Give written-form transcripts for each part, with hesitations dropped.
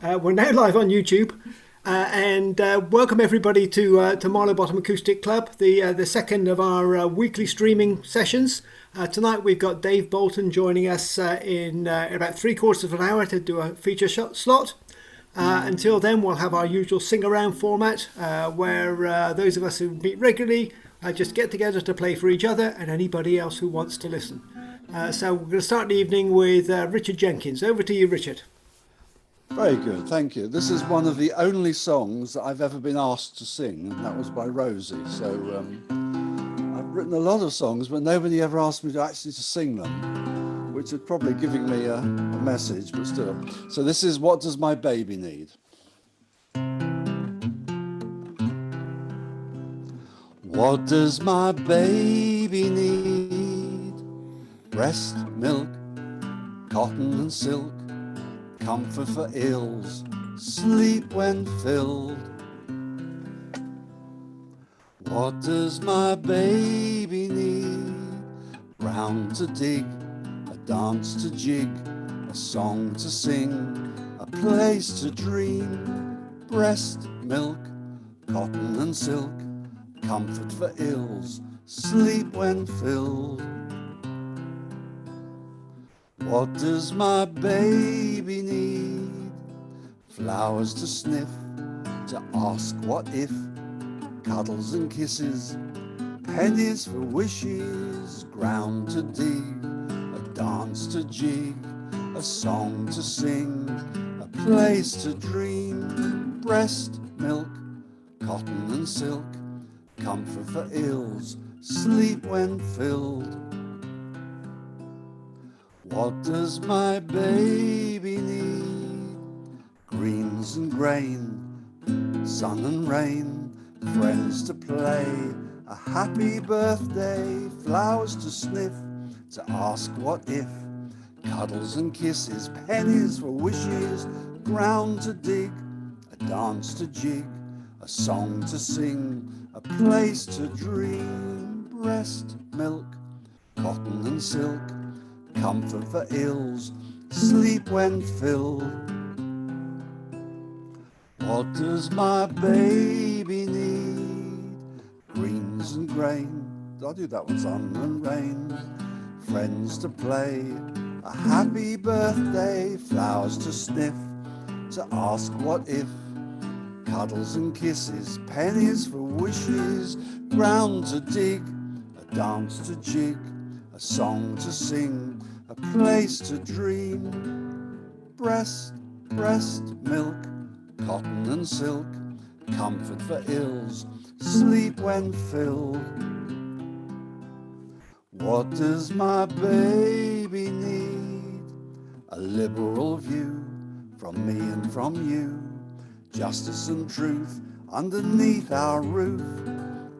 We're now live on YouTube, and welcome everybody to Marlow Bottom Acoustic Club, the second of our weekly streaming sessions. Tonight we've got Dave Boulton joining us in about 3/4 of an hour to do a feature slot. Until then, we'll have our usual sing-around format, where those of us who meet regularly just get together to play for each other and anybody else who wants to listen. So we're going to start the evening with Richard Jenkins. Over to you, Richard. Very good, thank you. This is one of the only songs that I've ever been asked to sing, and that was by Rosie. So I've written a lot of songs, but nobody ever asked me to actually to sing them, which is probably giving me a message, but still. So this is What Does My Baby Need? What does my baby need? Breast milk, cotton and silk, comfort for ills, sleep when filled. What does my baby need? Ground to dig, a dance to jig, a song to sing, a place to dream. Breast milk, cotton and silk, comfort for ills, sleep when filled. What does my baby need? Flowers to sniff, to ask what if, cuddles and kisses, pennies for wishes, ground to dig, a dance to jig, a song to sing, a place to dream. Breast milk, cotton and silk, comfort for ills, sleep when filled. What does my baby need? Greens and grain, sun and rain, friends to play, a happy birthday, flowers to sniff, to ask what if, cuddles and kisses, pennies for wishes, ground to dig, a dance to jig, a song to sing, a place to dream. Breast milk, cotton and silk, comfort for ills, sleep when filled. What does my baby need? Greens and grain, I'll do that one, sun and rain, friends to play, a happy birthday, flowers to sniff, to ask what if, cuddles and kisses, pennies for wishes, ground to dig, a dance to jig, a song to sing, a place to dream. Breast milk, cotton and silk, comfort for ills, sleep when filled. What does my baby need? A liberal view from me and from you, justice and truth underneath our roof,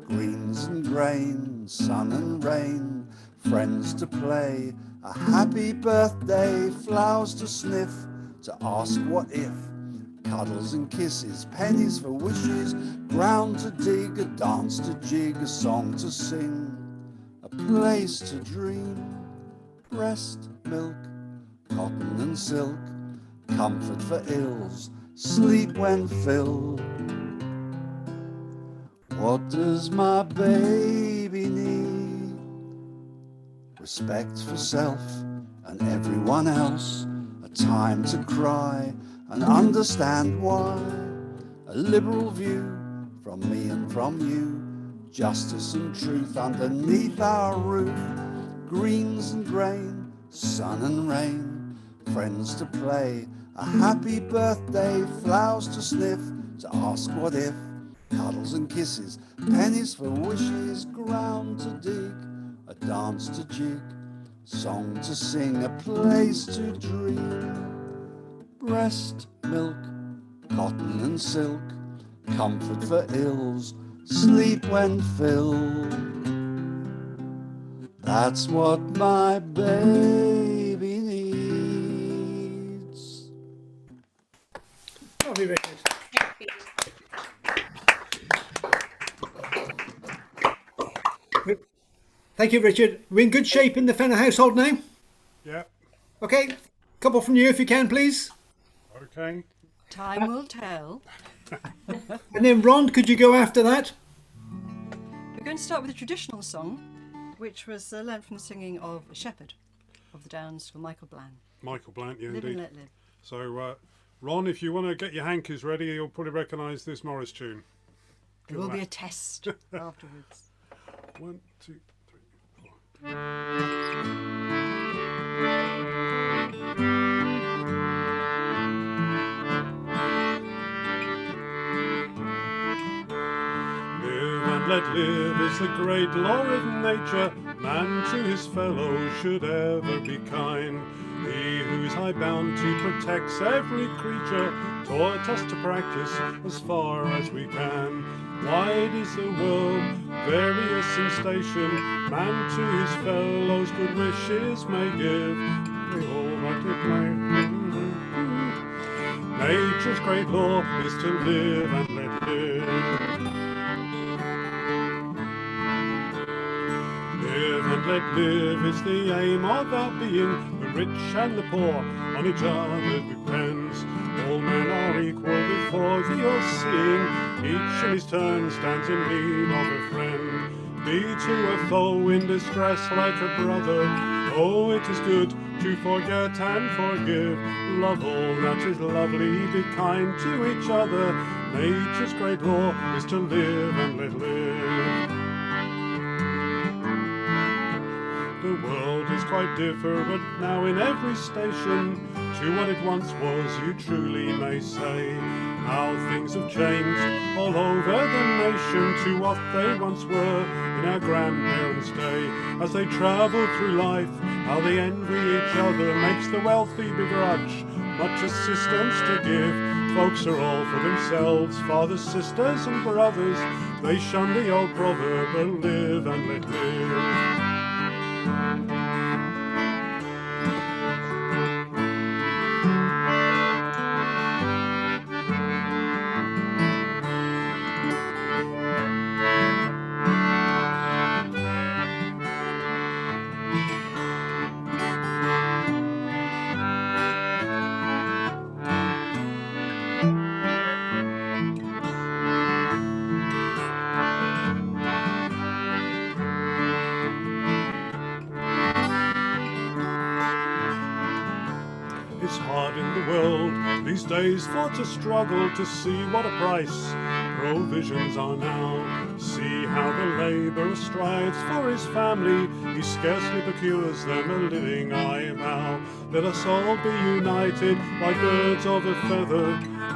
greens and grain, sun and rain, friends to play, a happy birthday, flowers to sniff, to ask what if, cuddles and kisses, pennies for wishes, ground to dig, a dance to jig, a song to sing, a place to dream. Breast milk, cotton and silk, comfort for ills, sleep when filled. What does my baby need? Respect for self and everyone else, a time to cry and understand why, a liberal view from me and from you, justice and truth underneath our roof, greens and grain, sun and rain, friends to play, a happy birthday, flowers to sniff, to ask what if, cuddles and kisses, pennies for wishes, ground to dig, a dance to jig, song to sing, a place to dream. Breast milk, cotton and silk, comfort for ills, sleep when filled. That's what my baby needs. Lovely, Richard. Thank you, Richard. We're in good shape in the Fenner household now? Yeah. Okay. Couple from you if you can, please. Okay. Time will tell. And then Ron, could you go after that? We're going to start with a traditional song, which was learnt from the singing of Shepherd of the Downs for Michael Bland. Michael Bland, yeah, Live indeed. and let live. So, Ron, if you want to get your hankies ready, you'll probably recognise this Morris tune. There will be a test afterwards. 1, 2, 3, 4. Live and let live is the great law of nature. Man to his fellow should ever be kind. He whose high bounty protects every creature taught us to practice as far as we can. Wide is the world, various in station. Man to his fellows good wishes may give. We all multiply. Nature's great law is to live and let live. Live and let live is the aim of our being. The rich and the poor on each other depends. All men are equal before the all-seeing. Each in his turn stands in need of a friend. Be to a foe in distress like a brother. Oh, it is good to forget and forgive. Love all that is lovely, be kind to each other. Nature's great law is to live and let live. The world is quite different now in every station to what it once was, you truly may say. How things have changed all over the nation to what they once were in our grandparents' day. As they travel through life, how they envy each other makes the wealthy begrudge much assistance to give. Folks are all for themselves, fathers, sisters and brothers. They shun the old proverb of live and let live. It's hard in the world these days for to struggle to see what a price provisions are now. See how the labourer strives for his family, he scarcely procures them a living, I vow. Let us all be united like birds of a feather,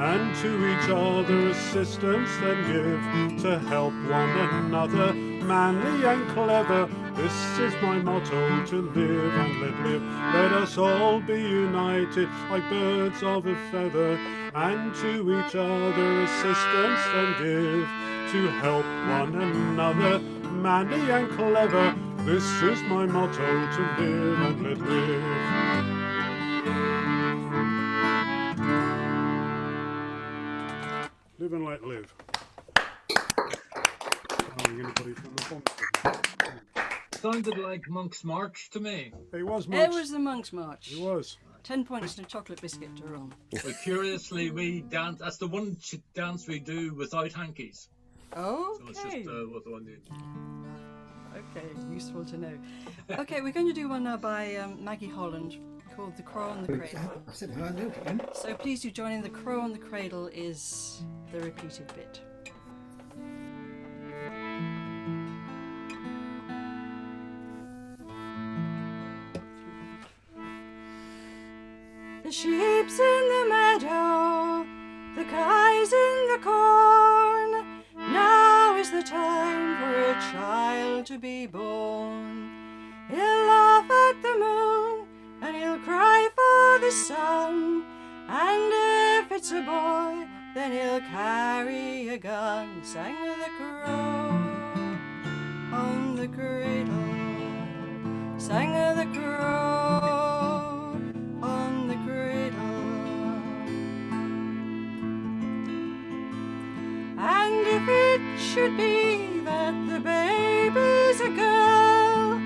and to each other assistance then give, to help one another, manly and clever. This is my motto, to live and let live. Let us all be united like birds of a feather, and to each other assistance then give, to help one another, manly and clever. This is my motto, to live and let live. Live and let live. Anybody from the front? Sounded like Monk's March to me. It was It Monk's. was the Monk's March. It was. 10 points and a chocolate biscuit to Ron. But curiously, we dance. That's the one dance we do without hankies. So it's Okay. just what the one you. Okay, useful to know. Okay, we're going to do one now by Maggie Holland called The Crow on the Cradle. I said I know again. So please do join in. The Crow on the Cradle is the repeated bit. The sheep's in the meadow, the guy's in the corn. Now is the time for a child to be born. He'll laugh at the moon and he'll cry for the sun. And if it's a boy, then he'll carry a gun. Sang the crow on the cradle. Sang the crow on the cradle. And if it should be that the baby's a girl,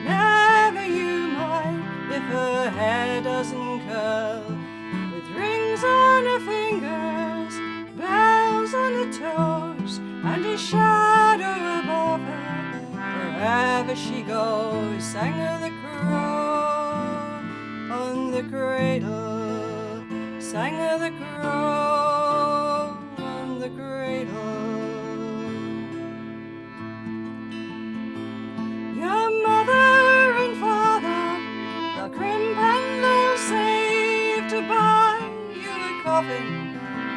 never you mind if her hair doesn't curl. With rings on her finger crow on the cradle. Your mother and father, they'll crimp and they'll save to buy you a coffin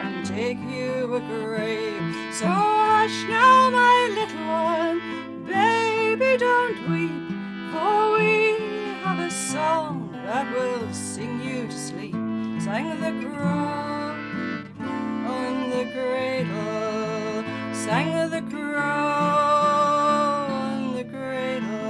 and take you a grave. So hush now, my little one, baby, don't weep, for we have a song that will sing you to sleep. Sang the crow on the cradle, sang the crow on the cradle.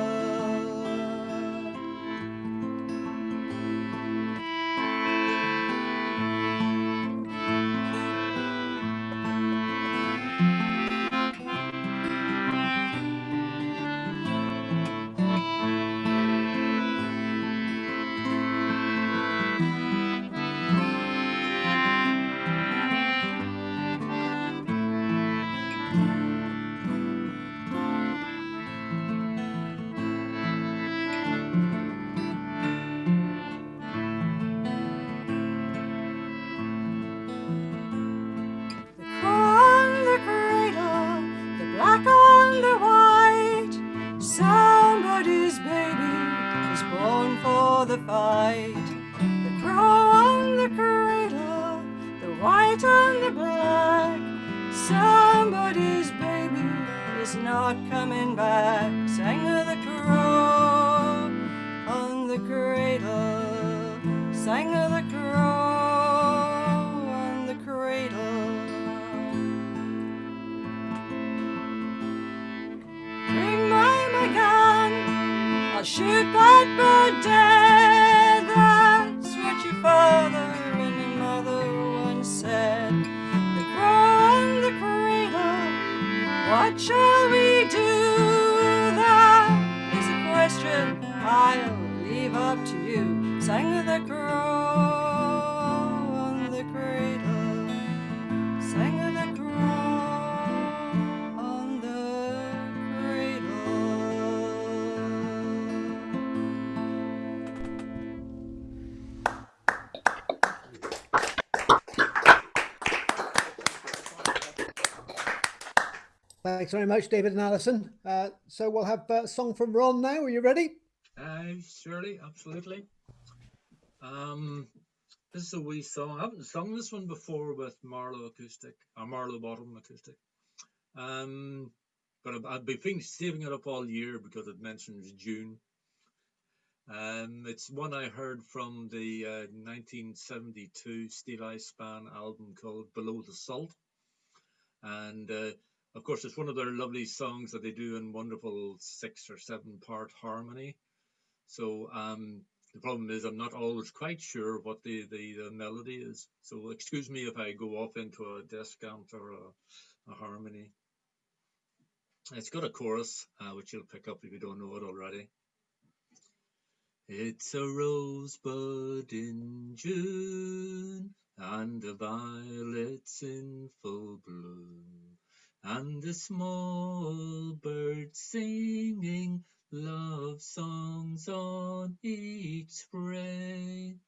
Black on the white, somebody's baby is born for the fight. The crow on the cradle, the white on the black, somebody's baby is not coming back. Sang the crow on the cradle, sang the crow on the cradle. Bring my gun, I'll shoot that bird dead. That's what your father and your mother once said. The crow and the cradle, what shall we do? That is a question I'll leave up to you. Sang the crow on the cradle, sang the crow on the Thanks very much, David and Alison. So we'll have a song from Ron now. Are you ready? Surely, absolutely. This is a wee song. I haven't sung this one before with Marlow Acoustic, or Marlow Bottom Acoustic. But I've been saving it up all year because it mentions June. It's one I heard from the 1972 Steel Eye Span album called Below the Salt. And of course, it's one of their lovely songs that they do in wonderful 6 or 7 part harmony. So the problem is I'm not always quite sure what the melody is. So excuse me if I go off into a descant or a harmony. It's got a chorus, which you'll pick up if you don't know it already. It's a rosebud in June, and the violets in full bloom, and the small birds singing love songs on each spray.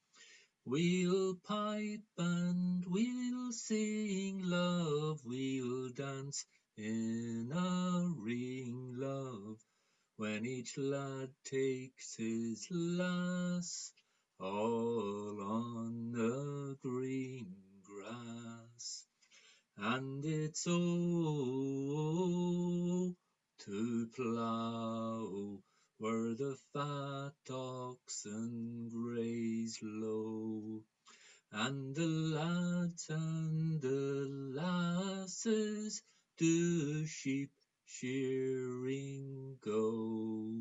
We'll pipe and we'll sing love, we'll dance in a ring, love, when each lad takes his lass, all on the green grass. And it's oh to plough where the fat oxen graze low, and the lads and the lasses do sheep shearing go.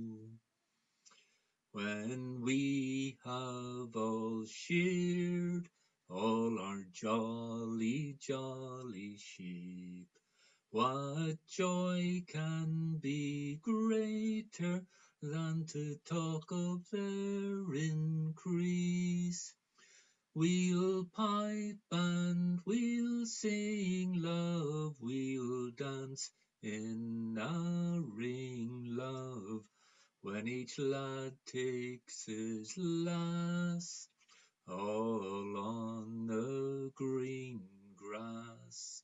When we have all sheared all our jolly, jolly sheep, what joy can be greater than to talk of their increase? We'll pipe and we'll sing love, we'll dance in a ring, love, when each lad takes his lass, all on the green grass.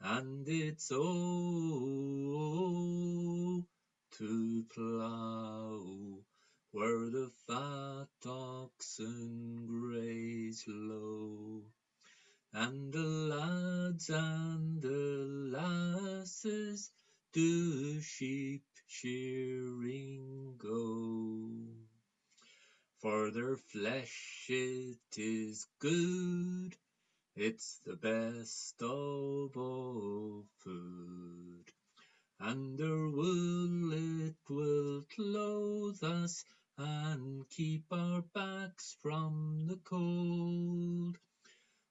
And it's to plough where the fat oxen graze low. And the lads and the lasses do sheep shearing go. For their flesh it is good, it's the best of all food. And their wool it will clothe us and keep our backs from the cold.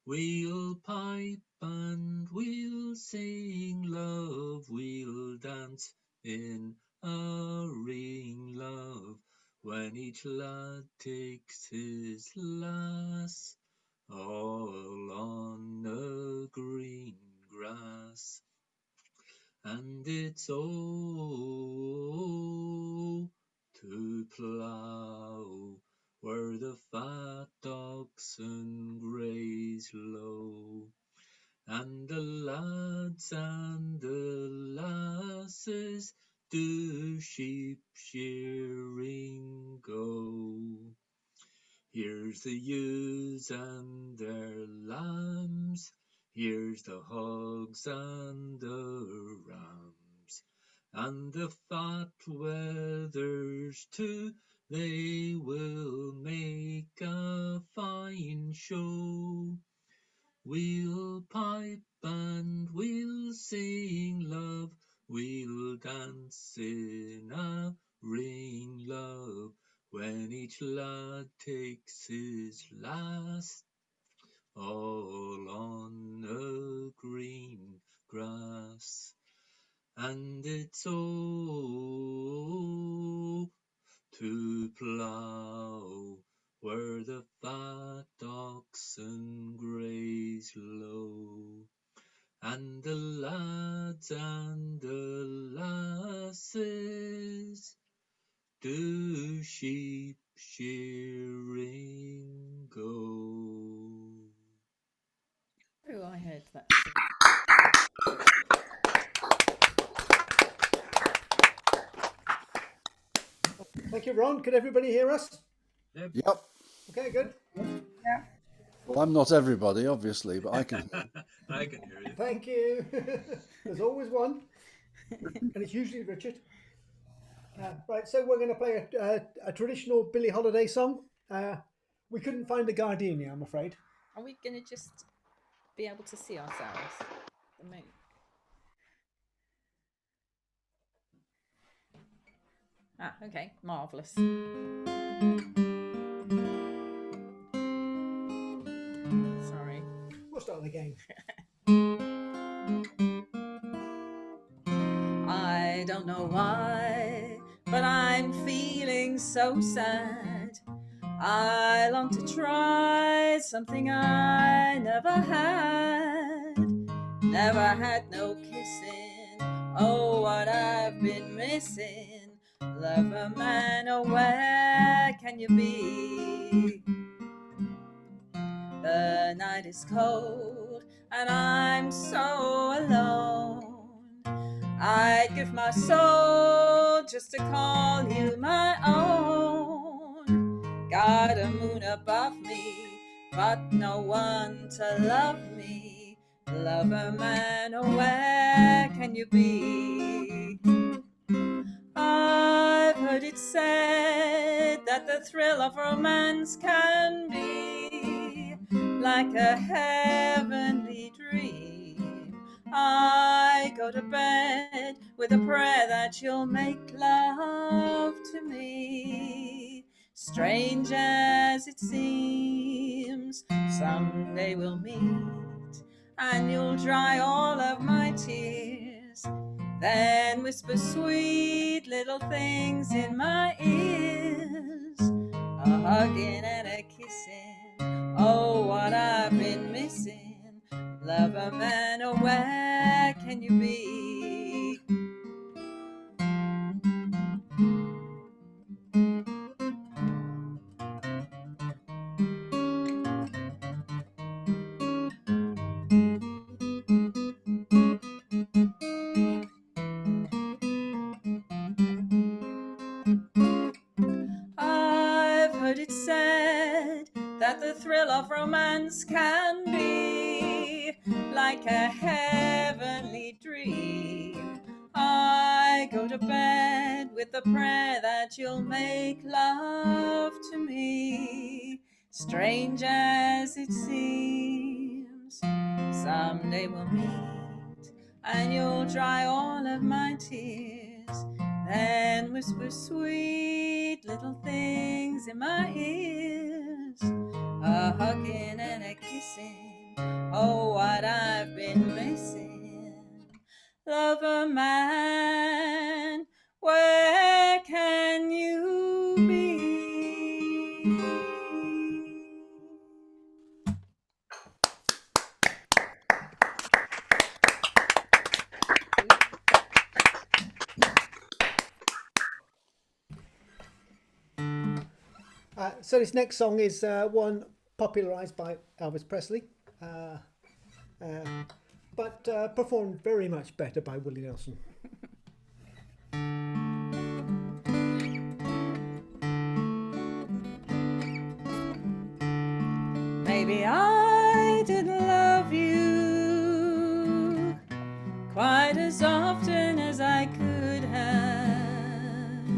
We'll pipe and we'll sing, love, we'll dance in a ring, love, when each lad takes his lass, all on the green grass. And it's to plough where the fat oxen graze low. And the lads and the lasses do sheep shearing go. Here's the ewes and their lambs, here's the hogs and the rams, and the fat wethers too, they will make a fine show. We'll pipe and we'll sing, love, we'll dance in a ring, love, when each lad takes his lass, all on the green grass. And it's to plough where the fat oxen graze low. And the lads and the lasses do sheep shearing go. Oh, I heard that. Thank you, Ron. Can everybody hear us? Yep. Okay, good. Yeah. Well, I'm not everybody, obviously, but I can. I can hear you. Thank you. There's always one, and it's usually Richard. Right, so we're going to play a traditional Billie Holiday song. We couldn't find the gardenia, I'm afraid. Are we going to just be able to see ourselves? The moon. Ah, okay, marvellous. Sorry. We'll start again. I don't know why, but I'm feeling so sad. I long to try something I never had. Never had no kissing. Oh, what I've been missing. Lover man, oh, where can you be? The night is cold and I'm so alone. I'd give my soul just to call you my own. Got a moon above me, but no one to love me. Lover man, oh, where can you be? I've heard it said that the thrill of romance can be like a heavenly dream. I go to bed with a prayer that you'll make love to me. Strange as it seems, someday we'll meet, and you'll dry all of my tears. Then whisper sweet little things in my ears, a hugging and a kissing. Oh, what I've been missing. Lover man, oh, where can you be? like a heavenly dream. I go to bed with the prayer that you'll make love to me. Strange as it seems, someday we'll meet, and you'll dry all of my tears, then whisper sweet little things in my ears, a hugging and a kissing, oh, what I've been missing. Lover man, where can you be? So this next song is one popularised by Elvis Presley, but performed very much better by Willie Nelson. Maybe I didn't love you quite as often as I could have.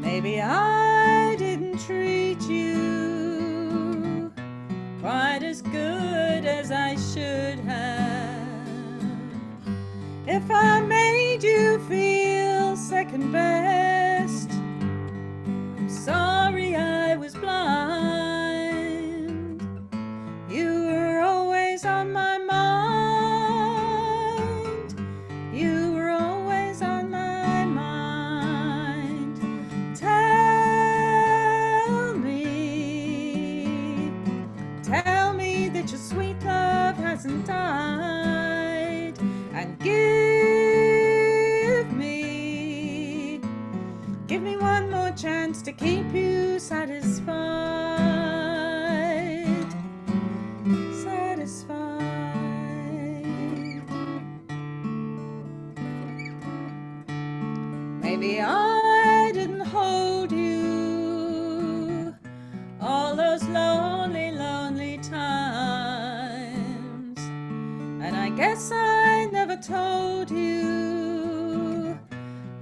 Maybe I didn't treat you quite as good as I should have. If I made you feel second best, I'm sorry I was blind. You were always on my mind. You were always on my mind. Tell me that your sweet love hasn't died, and give me one more chance to keep you satisfied, satisfied. Maybe I didn't hold you all those lonely, lonely times, and I guess I never told you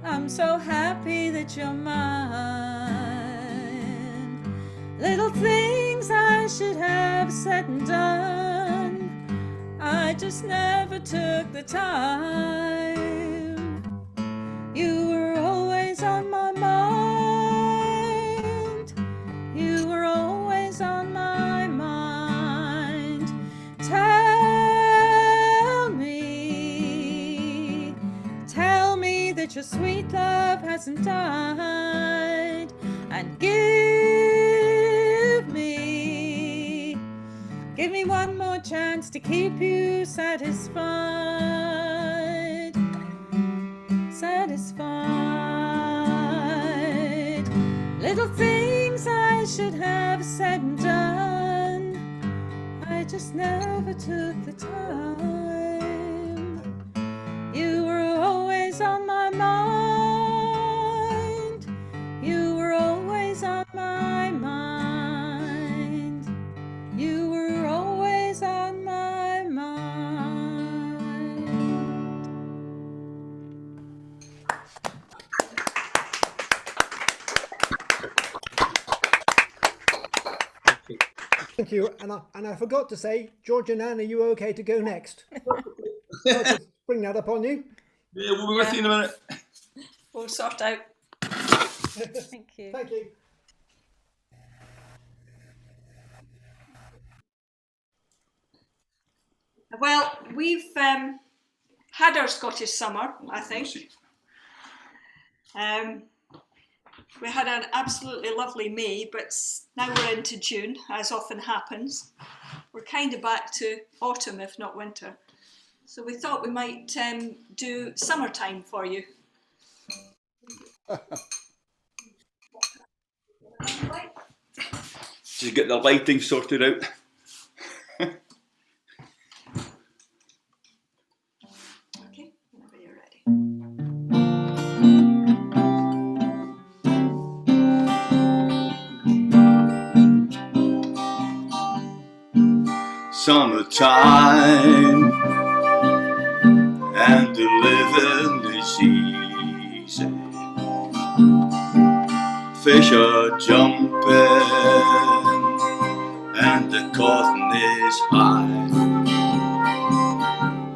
I'm so happy that you're mine. Little things I should have said and done, I just never took the time. You were always on my mind. You were always on my mind. Tell me that your sweet love hasn't died, and give me one more chance to keep you satisfied, satisfied. Little things I should have said and done, I just never took the time. You were always on my mind. You were always on my mind. You were always on my mind. Thank you. And I forgot to say, George and Anne, are you okay to go next? I'll just bring that up on you. Yeah, we'll be with you in a minute. We'll sort out. Thank you. Thank you. Well, we've had our Scottish summer, I think. We had an absolutely lovely May, but now we're into June, as often happens. We're kind of back to autumn, if not winter. So we thought we might do summertime for you. Just get the lighting sorted out. Okay, whenever you're ready. summertime, and the living is easy. Fish are jumping, and the cotton is high.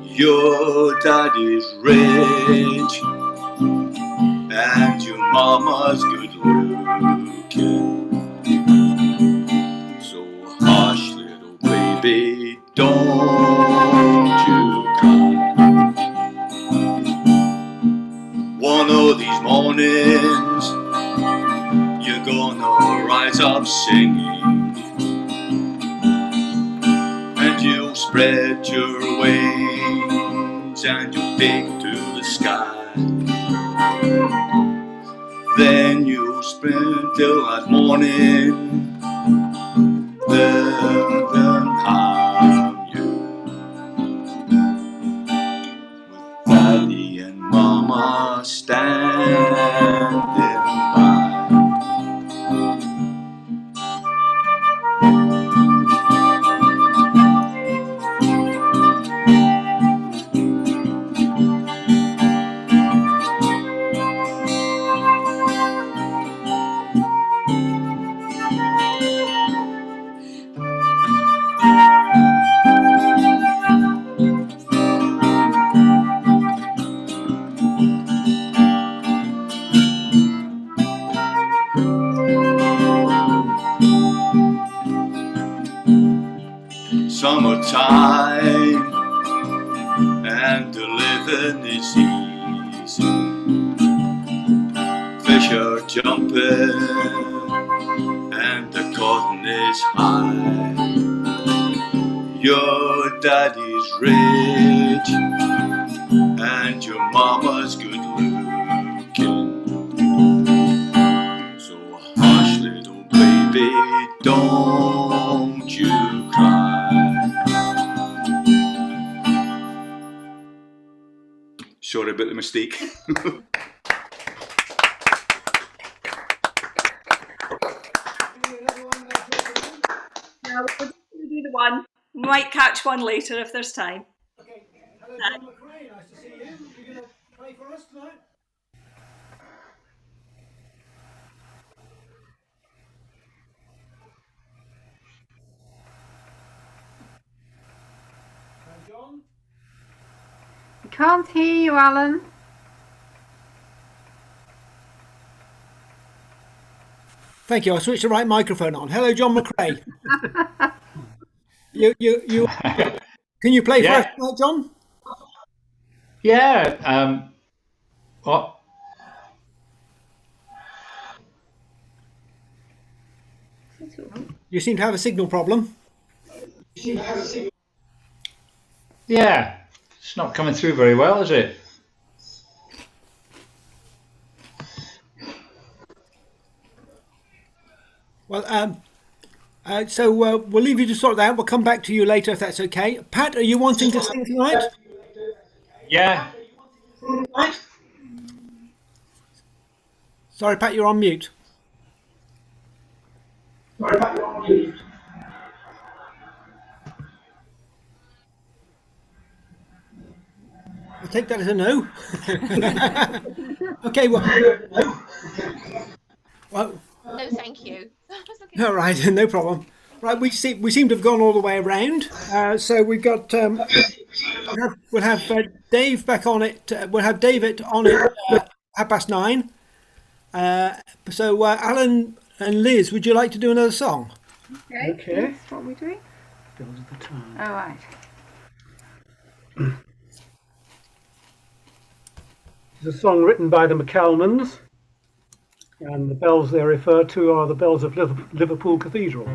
Your daddy's rich, and your mama's good looking. So hush, little baby, don't you cry. One of these mornings, you're gonna rise up singing, and you'll spread your wings and you'll take to the sky. Then you'll sprint till that morning, then have you with Daddy and Mama standing by. Summertime, and the living is easy. Fish are jumping, and the cotton is high. Your daddy's rich, and your mama's good looking. So hush, little baby, don't you cry. Sorry about the mistake. No, we'll do the one. We might catch one later if there's time. Okay. Hello, John Mccrae. Nice to see you. You're going to play for us tonight? John? I can't hear you, Alan. Thank you. I'll switch the right microphone on. Hello, John Mccrae. you. Can you play for us tonight, John? Yeah. What? You seem to have a signal problem. Yeah. It's not coming through very well, is it? Well, so we'll leave you to sort that out. We'll come back to you later if that's okay. Pat, are you wanting to sing tonight? Yeah. Sorry, Pat, you're on mute. I'll take that as a no. Okay, well, no, thank you. All right, no problem. Right, we seem to have gone all the way around. So we've got we'll have Dave back on it. We'll have David on it 9:30. So Alan and Liz, would you like to do another song? Okay. Yes, what are we doing? Bells of the Town. Oh, right. It's a song written by the McCalmans, and the bells they refer to are the bells of Liverpool Cathedral.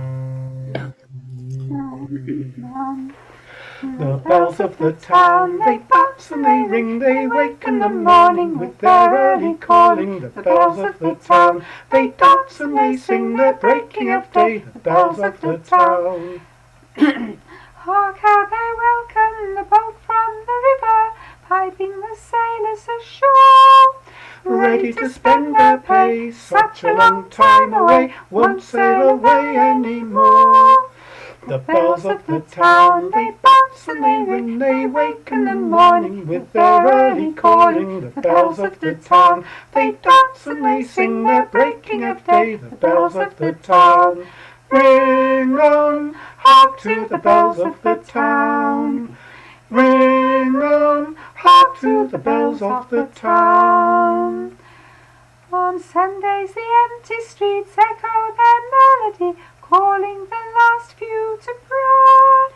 The bells of the town, they bounce and they ring, they wake in the morning with their early calling. The bells of the town, they dance and they sing their breaking of day. The bells of the town. Hark how they welcome the boat from the river, piping the sailors ashore. Ready to spend their pay, such a long time away, won't sail away anymore. The bells of the town, they bounce and they ring, they wake in the morning with their early calling. The bells of the town, they dance and they sing their breaking of day. The bells of the town, ring on, hark to the bells of the town. Ring on, hark to the bells of the town. On Sundays the empty streets echo their melody, calling the last few to prayer.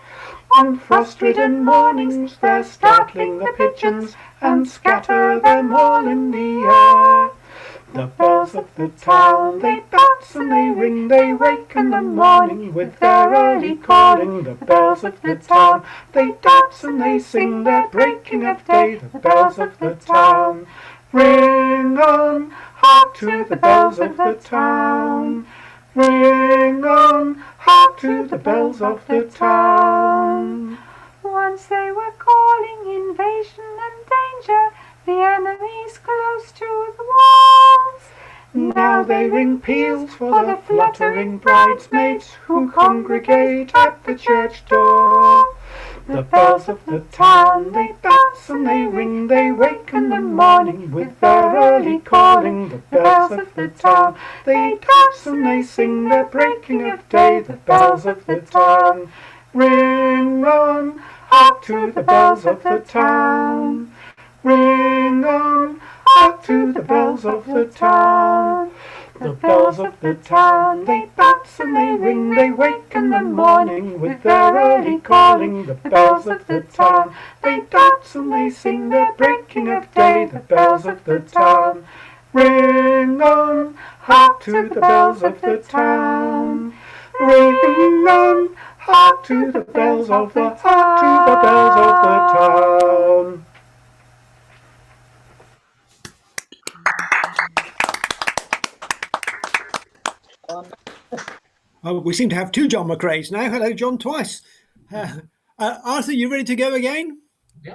On frost-ridden mornings they're startling the pigeons and scatter them all in the air. The bells of the town, they bounce and they ring, they wake in the morning with their early calling. The bells of the town, they dance and they sing their breaking of day. The bells of the town, ring on, hark to the bells of the town. Ring on, hark to the bells of the town. Once they were calling invasion and danger, the enemy's close to the walls. Now they ring peals for the fluttering bridesmaids who congregate at the church door. The bells of the town, they bounce and they ring, they wake in the morning with their early calling. The bells of the town, they dance and they sing their breaking of day. The bells of the town, ring on, hark to the bells of the town. Ring on, hark to the bells of the town. The bells of the town, they bounce and they ring, they wake in the morning with their early calling. The bells of the town, they dance and they sing their breaking of day. The bells of the town, ring on, hark to the bells of the town. Ring on, hark to the bells of the town. Oh, we seem to have two John Mccraes now. Hello, John, twice. Arthur, you ready to go again? Yeah.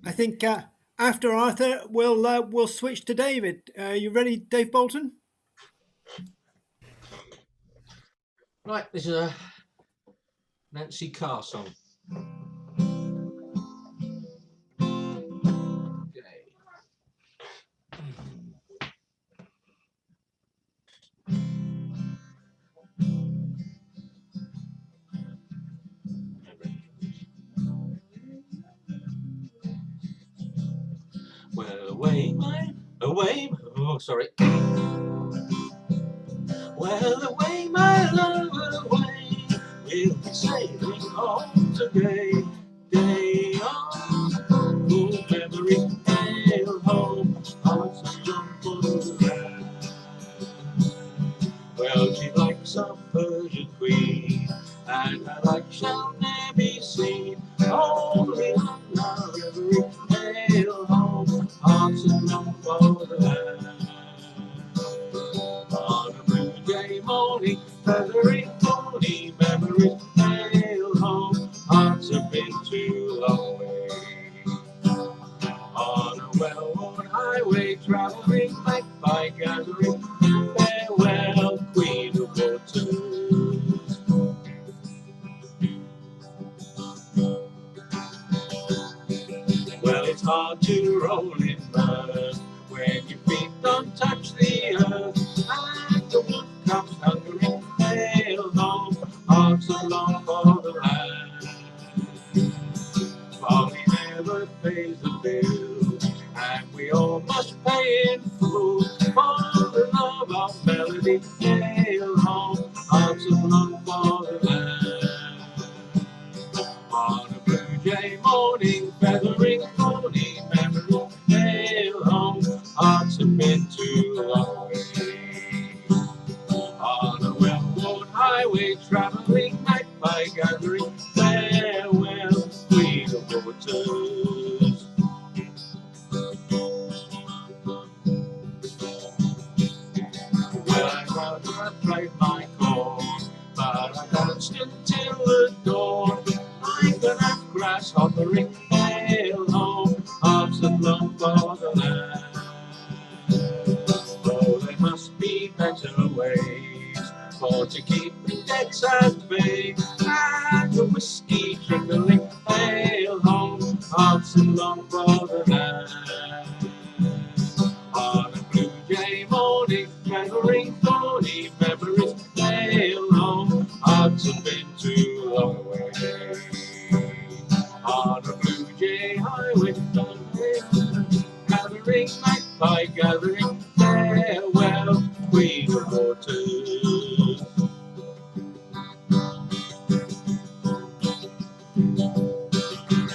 I think after Arthur, we'll switch to David. You ready, Dave Boulton? Right, this is a Nancy Carr song. Well, oh, sorry. Well, away, my love, away, we'll be sailing home today. Day on, cool memory, sail home, hearts and jump for the land. Well, she likes a Persian queen, and her like shall ne'er be seen. Only on our reverie, sail home, hearts and jump for the land. On a blue jay morning, feathery pony, memories sail home, hearts have been too long away. On a well-worn highway, traveling back by gathering, farewell, Queen of Waters. Well, it's hard to roll in mud when your feet don't touch the earth, and the wolf comes hungering, sail home, hearts are long for the land. Folly never pays the bill, and we all must pay in full for the love of melody, sail home, hearts are long for the land. On a blue jay morning, feathering pony, memory, sail home, hearts have been too long away. On a well-worn highway, traveling night by gathering, farewell, Queen of Waters. Well, I rather have played my corn, but I danced until the dawn. Like an ant grasshoppering, sail home, hearts that long for the land. Oh, there must be better ways for to keep the debts that bay, and the whiskey trickling, hail home, hearts and long for the land. On a blue jay morning, gathering thorny memories, hail home, hearts have been too long away. On a blue jay highway, gathering magpie, gathering farewell, queen of waters.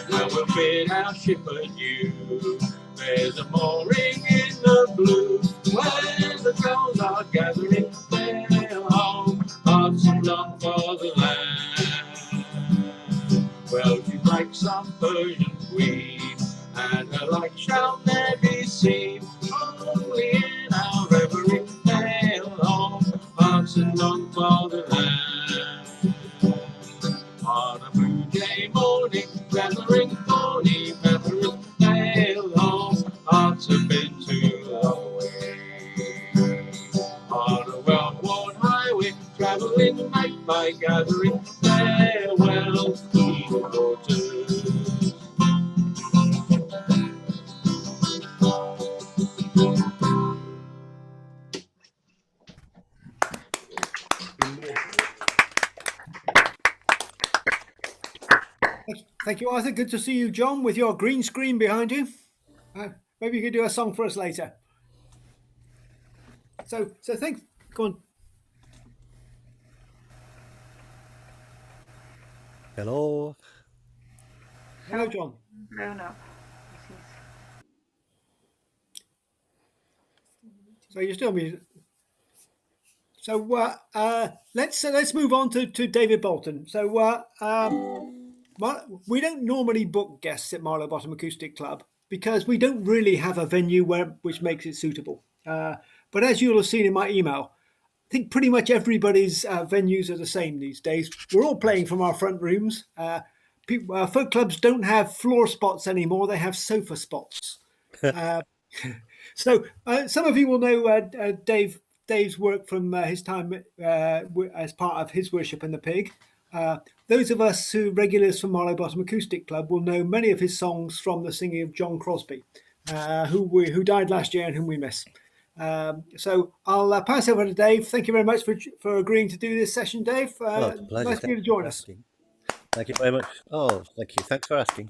Well, we'll bid our ship adieu. There's a mooring in the blue, where the gulls are gathering their home, hearts and long for the land. Well, she's like some Persian queen, and her like shall never be seen, only in our reverie, hail home, hearts and long for the land. On a blue jay morning, gathering thorny memories, hail home, hearts have been too long away. On a well-worn highway, travelling magpie, gathering farewell, queen of waters. Thank you, Arthur. Good to see you, John, with your green screen behind you. Maybe you could do a song for us later. So thanks. Go on. Hello. Hello, John. No. So you're still muted. So let's move on to David Boulton. So we don't normally book guests at Marlow Bottom Acoustic Club because we don't really have a venue which makes it suitable. But as you'll have seen in my email, I think pretty much everybody's venues are the same these days. We're all playing from our front rooms. Folk clubs don't have floor spots anymore. They have sofa spots. So some of you will know Dave's work from his time as part of his worship in the Pig. Those of us who regulars from Marlow Bottom Acoustic Club will know many of his songs from the singing of John Crosby, who died last year and whom we miss. So I'll pass over to Dave. Thank you very much for agreeing to do this session, Dave. It's a pleasure. Nice of you to join us. Thank you very much. Oh, thank you. Thanks for asking.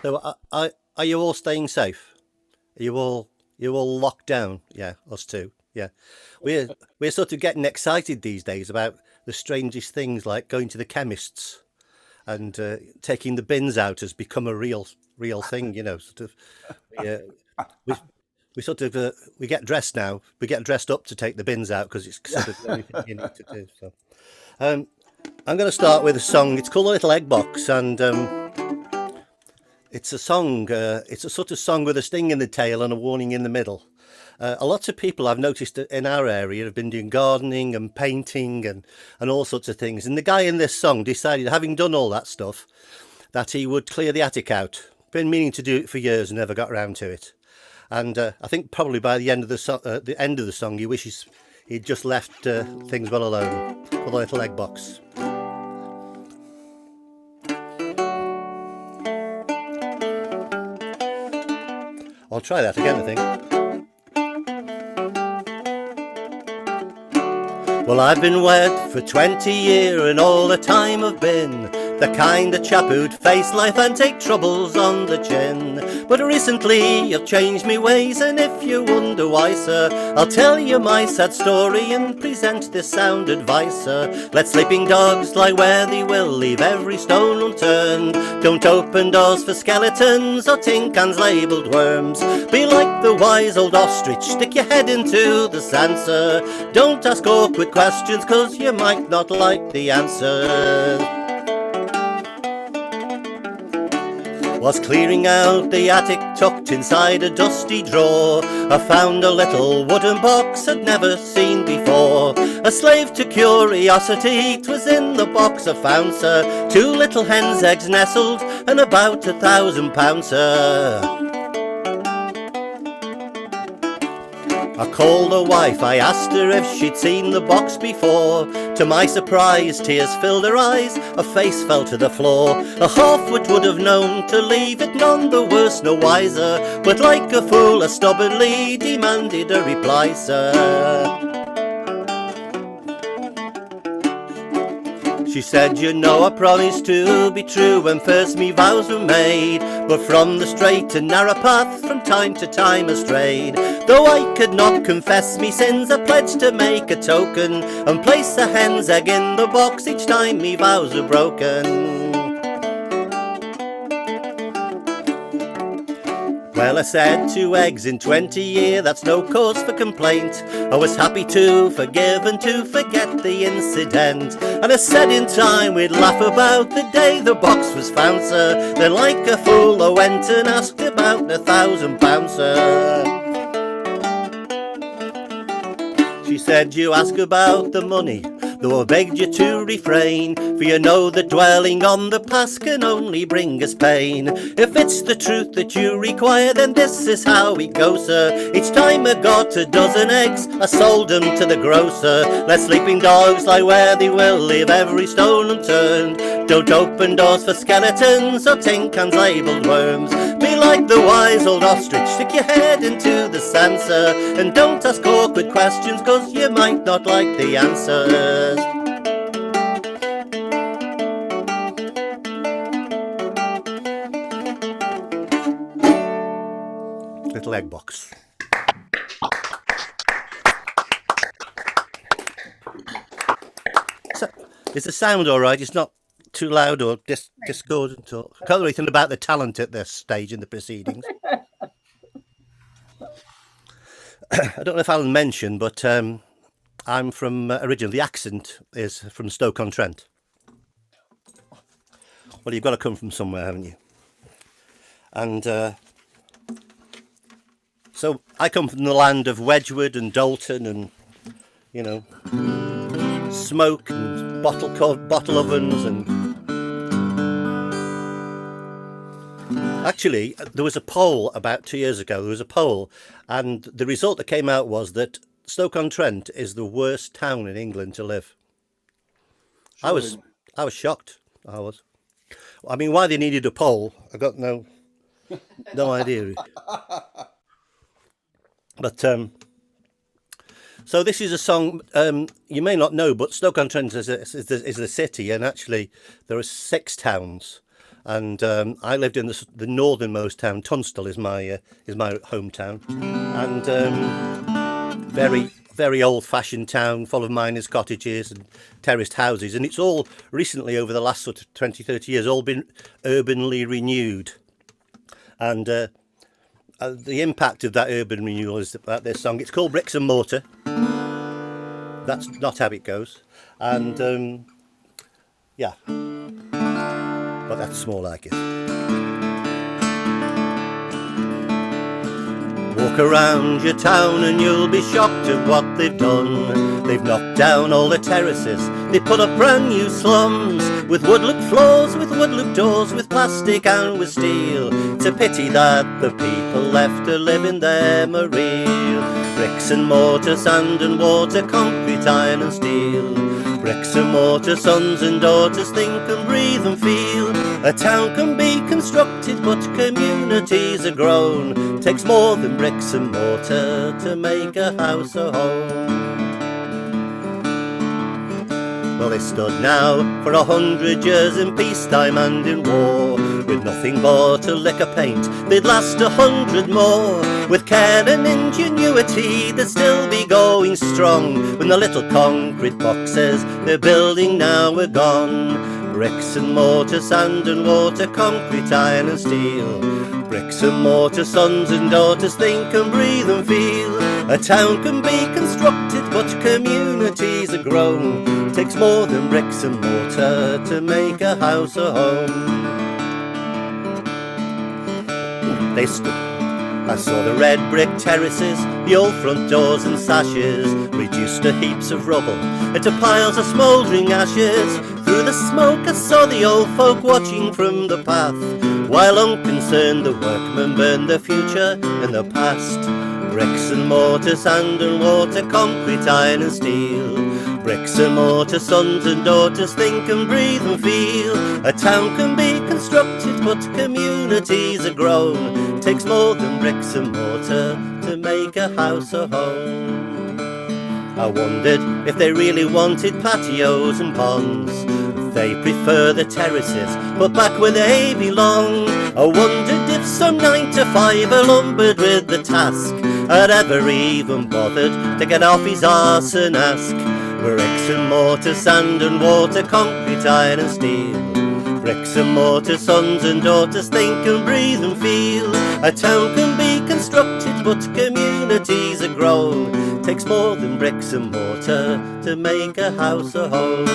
So, are you all staying safe? Are you all locked down? Yeah, us too. Yeah, we're sort of getting excited these days about the strangest things, like going to the chemists and taking the bins out has become a real thing. You know, sort of. We get dressed now. We get dressed up to take the bins out because it's sort of the only thing you need to do. So, I'm going to start with a song. It's called A Little Egg Box, and it's a song. It's a sort of song with a sting in the tail and a warning in the middle. A lot of people I've noticed in our area have been doing gardening and painting and all sorts of things. And the guy in this song decided, having done all that stuff, that he would clear the attic out. Been meaning to do it for years and never got around to it. And I think probably by the end of the song, he wishes he'd just left things well alone. For the Little Egg Box. I'll try that again, I think. Well, I've been wed for 20 years, and all the time I've been the kind of chap who'd face life and take troubles on the chin. But recently I've changed me ways, and if you wonder why, sir, I'll tell you my sad story and present this sound advice, sir. Let sleeping dogs lie where they will, leave every stone unturned. Don't open doors for skeletons or tin cans labelled worms. Be like the wise old ostrich, stick your head into the sand, sir. Don't ask awkward questions, 'cause you might not like the answer. Was clearing out the attic tucked inside a dusty drawer. I found a little wooden box I'd never seen before. A slave to curiosity, 'twas in the box I found, sir. 2 little hen's eggs nestled and about £1,000, sir. I called the wife, I asked her if she'd seen the box before. To my surprise, tears filled her eyes, her face fell to the floor. A half-wit would have known to leave it none the worse, no wiser, but like a fool I stubbornly demanded a reply, sir. She said, you know I promised to be true when first me vows were made, but from the straight and narrow path from time to time I strayed. Though I could not confess me sins, I pledged to make a token and place a hen's egg in the box each time me vows were broken. Well, I said 2 eggs in 20 years, that's no cause for complaint. I was happy to forgive and to forget the incident. And I said in time we'd laugh about the day the box was found, sir. Then like a fool I went and asked about £1,000, sir. She said, you ask about the money, though I begged you to refrain, for you know that dwelling on the past can only bring us pain. If it's the truth that you require, then this is how it goes, sir. Each time I got a dozen eggs, I sold them to the grocer. Let sleeping dogs lie where they will, leave every stone unturned. Don't open doors for skeletons or tin cans labelled worms. Be like the wise old ostrich, stick your head into the sand, sir, and don't ask awkward questions, 'cause you might not like the answers. Little egg box. So, is the sound all right? It's not too loud or discordant? Or I can't know anything about the talent at this stage in the proceedings. I don't know if Alan mentioned, but I'm from originally. The accent is from Stoke-on-Trent. Well, you've got to come from somewhere, haven't you? And so I come from the land of Wedgwood and Dalton, and you know, smoke and bottle ovens, and actually there was a poll about 2 years ago. There was a poll, and the result that came out was that Stoke-on-Trent is the worst town in England to live. I was shocked. I was. I mean, why they needed a poll, I got no idea. But so this is a song you may not know, but Stoke-on-Trent is a city, and actually there are 6 towns. And I lived in the northernmost town. Tunstall is my hometown, and very, very old-fashioned town, full of miners' cottages and terraced houses. And it's all recently, over the last sort of 20, 30 years, all been urbanly renewed. And the impact of that urban renewal is about this song. It's called Bricks and Mortar. That's not how it goes. And yeah, but that's more like it. Walk around your town and you'll be shocked at what they've done. They've knocked down all the terraces, they put up brand new slums, with wood-look floors, with wood-look doors, with plastic and with steel. It's a pity that the people left to live in them are real. Bricks and mortar, sand and water, concrete, iron and steel. Bricks and mortar, sons and daughters, think and breathe and feel. A town can be constructed, but communities are grown. Takes more than bricks and mortar to make a house a home. Well, they stood now for 100 years in peacetime and in war, with nothing but a lick of paint, they'd last 100 more. With care and ingenuity, they'd still be going strong, when the little concrete boxes they're building now are gone. Bricks and mortar, sand and water, concrete, iron and steel. Bricks and mortar, sons and daughters, think and breathe and feel. A town can be constructed, but communities are grown. Takes more than bricks and mortar to make a house a home. They stood. I saw the red brick terraces, the old front doors and sashes, reduced to heaps of rubble, into piles of smouldering ashes. Through the smoke I saw the old folk watching from the path, while unconcerned the workmen burned the future in the past. Bricks and mortar, sand and water, concrete, iron and steel. Bricks and mortar, sons and daughters, think and breathe and feel. A town can be constructed, but communities are grown. Takes more than bricks and mortar to make a house a home. I wondered if they really wanted patios and ponds. They prefer the terraces, but back where they belong. I wondered if some 9-to-5er lumbered with the task had ever even bothered to get off his arse and ask. Bricks and mortar, sand and water, concrete, iron and steel. Bricks and mortar, sons and daughters, think and breathe and feel. A town can be constructed, but communities are grown. Takes more than bricks and mortar to make a house a home.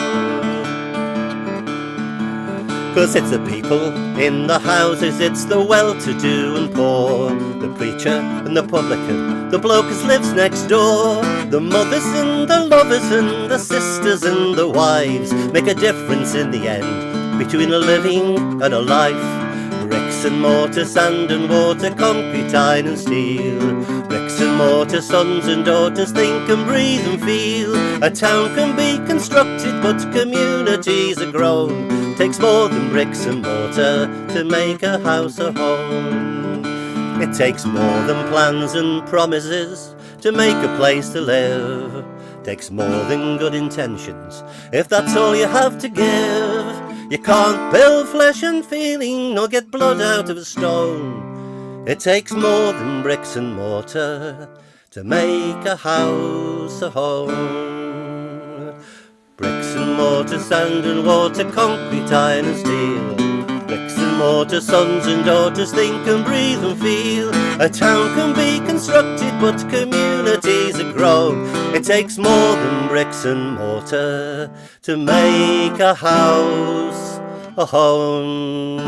'Cause it's the people in the houses, it's the well-to-do and poor, the preacher and the publican, the bloke who lives next door. The mothers and the lovers and the sisters and the wives make a difference in the end between a living and a life. Bricks and mortar, sand and water, concrete, iron and steel. Bricks and mortar, sons and daughters, think and breathe and feel. A town can be constructed, but communities are grown. Takes more than bricks and mortar to make a house a home. It takes more than plans and promises to make a place to live. Takes more than good intentions, if that's all you have to give. You can't build flesh and feeling, nor get blood out of a stone. It takes more than bricks and mortar to make a house a home. Bricks and mortar, sand and water, concrete, iron and steel. Bricks and mortar, sons and daughters, think and breathe and feel. A town can be constructed, but communities are grown. It takes more than bricks and mortar to make a house a home.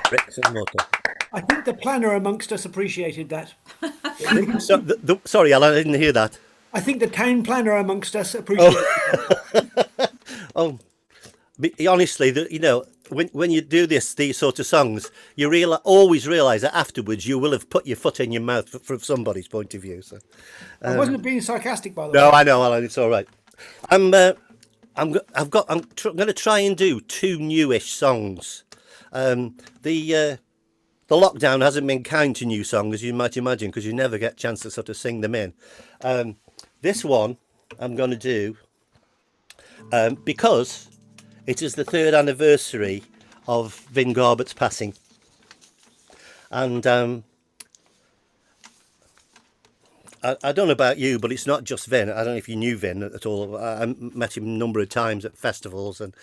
Bricks and mortar. I think the planner amongst us appreciated that. Sorry, Alan, I didn't hear that. I think the town planner amongst us appreciated that. Oh, honestly, you know, when you do these sort of songs, you always realise that afterwards you will have put your foot in your mouth from somebody's point of view. So, I wasn't being sarcastic, by the way. No, I know, Alan. It's all right. I'm going to try and do 2 newish songs. The lockdown hasn't been kind to new songs, as you might imagine, because you never get a chance to sort of sing them in. This one I'm going to do because it is the 3rd anniversary of Vin Garbutt's passing. And I don't know about you, but it's not just Vin. I don't know if you knew Vin at all. I met him a number of times at festivals, and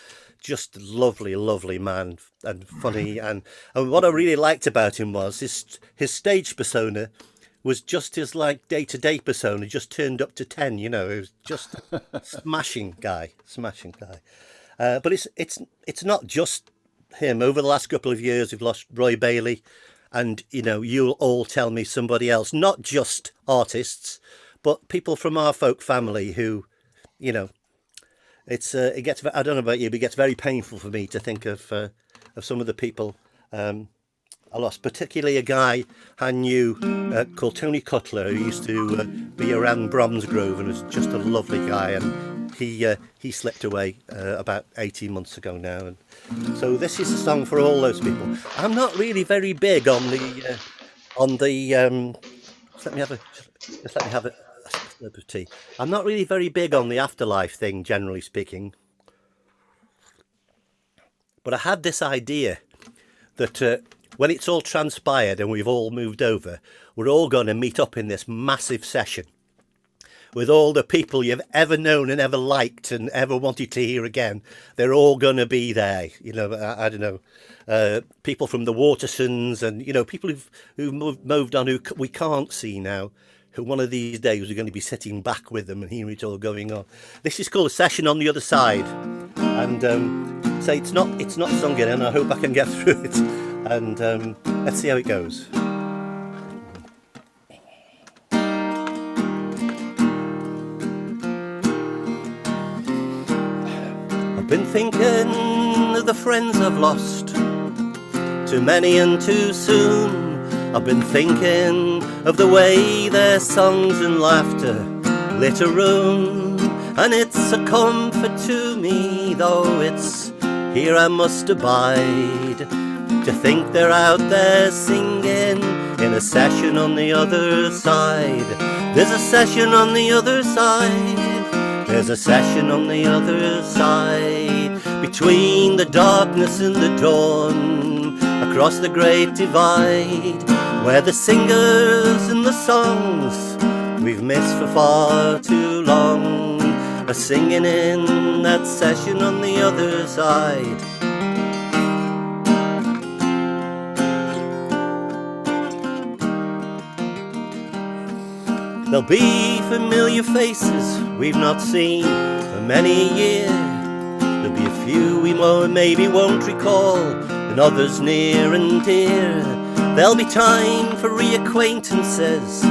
just lovely, lovely man, and funny. And what I really liked about him was his stage persona was just his like day-to-day persona, just turned up to 10. You know, it was just smashing guy. But it's not just him. Over the last couple of years, we've lost Roy Bailey. And, you know, you'll all tell me somebody else, not just artists, but people from our folk family who, you know, it gets, I don't know about you, but it gets very painful for me to think of some of the people I lost, particularly a guy I knew called Tony Cutler, who used to be around Bromsgrove and was just a lovely guy. And he slipped away about 18 months ago now. And so this is a song for all those people. I'm not really very big on the just let me have a slip of tea. I'm not really very big on the afterlife thing, generally speaking. But I had this idea that when it's all transpired and we've all moved over, we're all going to meet up in this massive session with all the people you've ever known and ever liked and ever wanted to hear again. They're all going to be there. You know, I don't know, people from the Watersons and, you know, people who've moved on who we can't see now, who one of these days we're going to be sitting back with them and hearing it all going on. This is called A Session on the Other Side. And so it's not sung in, and I hope I can get through it. And let's see how it goes. I've been thinking of the friends I've lost, too many and too soon. I've been thinking of the way their songs and laughter lit a room, and it's a comfort to me, though it's here I must abide, to think they're out there singing in a session on the other side. There's a session on the other side. There's a session on the other side. Between the darkness and the dawn, across the great divide, where the singers and the songs we've missed for far too long are singing in that session on the other side. There'll be familiar faces we've not seen for many years. There'll be a few we maybe won't recall, and others near and dear. There'll be time for reacquaintances,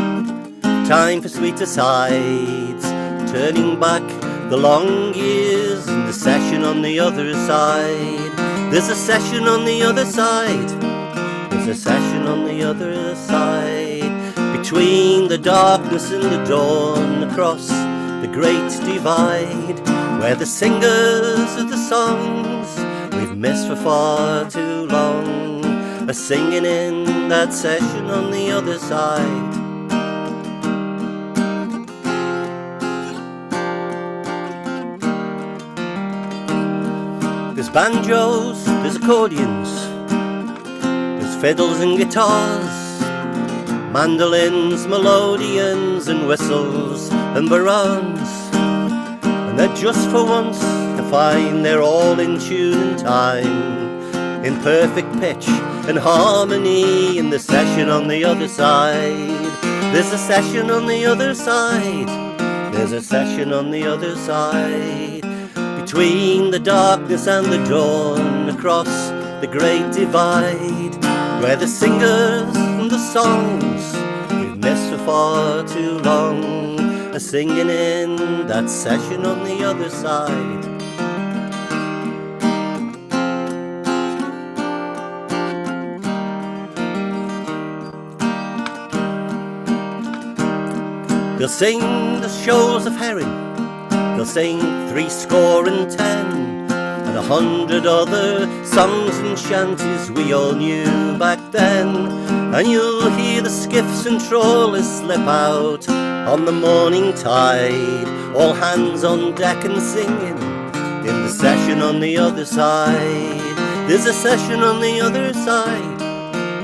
time for sweeter sides, turning back the long years in the session on the other side. There's a session on the other side. There's a session on the other side. Between the darkness and the dawn, across the great divide, where the singers of the songs we've missed for far too long are singing in that session on the other side. There's banjos, there's accordions, there's fiddles and guitars, mandolins, melodeons and whistles and barons, and they're just for once to find they're all in tune and time, in perfect pitch and harmony in the session on the other side. There's a session on the other side. There's a session on the other side. Between the darkness and the dawn, across the great divide, where the singers and the songs we've missed for far too long are singing in that session on the other side. They'll sing the shoals of herring, they'll sing 70 and 100 other songs and shanties we all knew back then. And you'll hear the skiffs and trawlers slip out on the morning tide, all hands on deck and singing in the session on the other side. There's a session on the other side.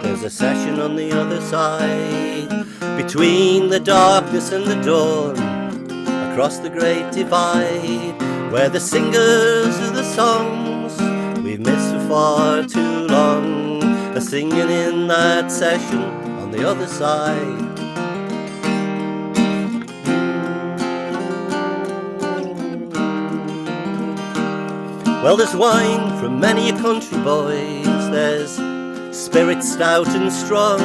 There's a session on the other side. Between the darkness and the dawn, across the great divide, where the singers of the songs we've missed for far too long are singing in that session on the other side. Well, there's wine from many a country, boys, there's spirit stout and strong.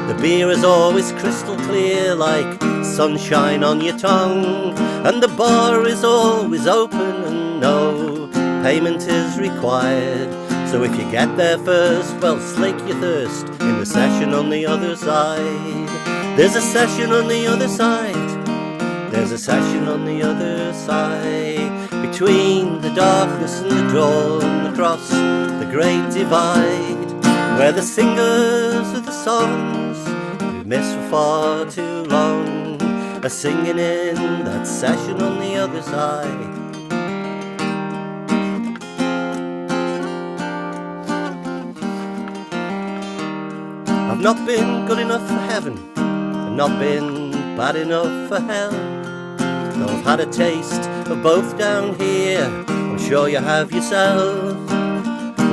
The beer is always crystal clear like sunshine on your tongue, and the bar is always open and no payment is required. So if you get there first, well, slake your thirst in the session on the other side. There's a session on the other side. There's a session on the other side. Between the darkness and the dawn, across the great divide, where the singers of the songs we've missed for far too long are singing in that session on the other side. I've not been good enough for heaven, I've not been bad enough for hell. Though I've had a taste of both down here, I'm sure you have yourself.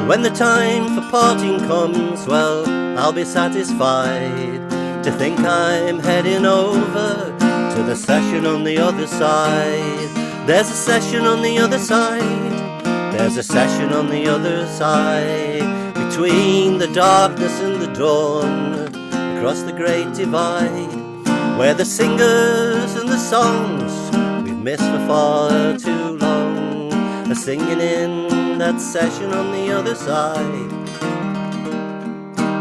When the time for parting comes, well, I'll be satisfied to think I'm heading over to the session on the other side. There's a session on the other side. There's a session on the other side. Between the darkness and the dawn, across the great divide, where the singers and the songs we've missed for far too long singing in that session on the other side.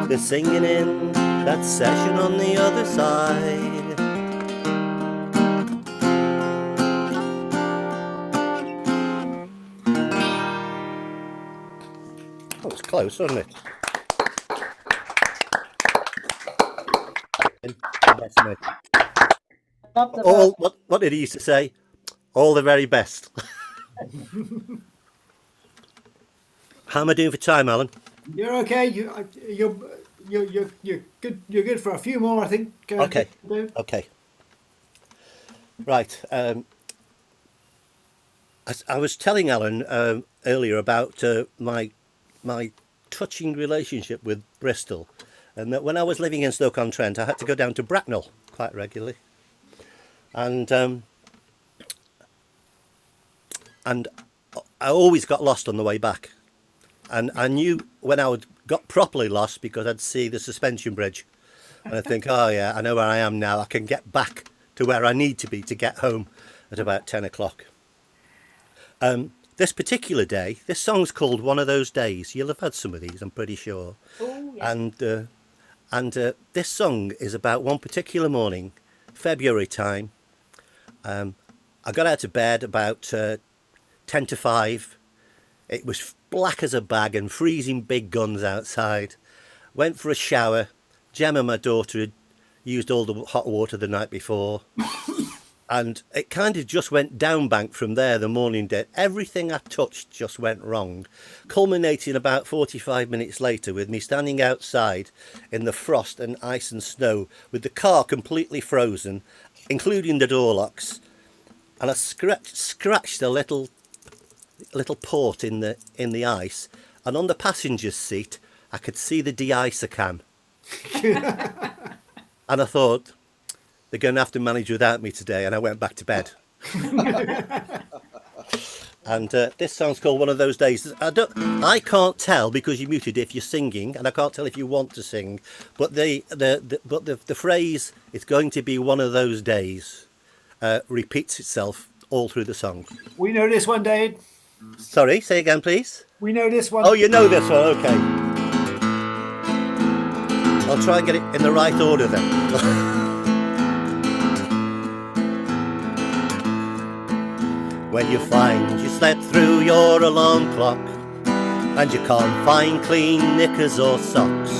They're singing in that session on the other side. Oh, it's close, wasn't it? All what did he used to say? All the very best. How am I doing for time, Alan? You're okay. You're good. You're good for a few more, I think. Okay. Okay. Right. I was telling Alan earlier about my touching relationship with Bristol, and that when I was living in Stoke-on-Trent, I had to go down to Bracknell quite regularly, and I always got lost on the way back. And I knew when I got properly lost because I'd see the suspension bridge, and I'd think, oh yeah, I know where I am now. I can get back to where I need to be to get home at about 10 o'clock. This particular day, this song's called One of Those Days. You'll have had some of these, I'm pretty sure. Oh, yeah. And this song is about one particular morning, February time. I got out of bed about 10 to 5. It was black as a bag and freezing big guns outside. Went for a shower. Gemma, my daughter, had used all the hot water the night before. And it kind of just went down bank from there the morning did. Everything I touched just went wrong, culminating about 45 minutes later with me standing outside in the frost and ice and snow with the car completely frozen, including the door locks. And I scratched a little port in the ice, and on the passenger's seat I could see the de-icer can. And I thought, they're going to have to manage without me today, and I went back to bed. And this song's called One of Those Days. I can't tell because you muted if you're singing, and I can't tell if you want to sing, but the phrase "it's going to be one of those days" repeats itself all through the song. We know this one, Dave. Sorry, say again, please. We know this one. Oh, you know this one, okay. I'll try and get it in the right order then. When you find you slept through your alarm clock and you can't find clean knickers or socks,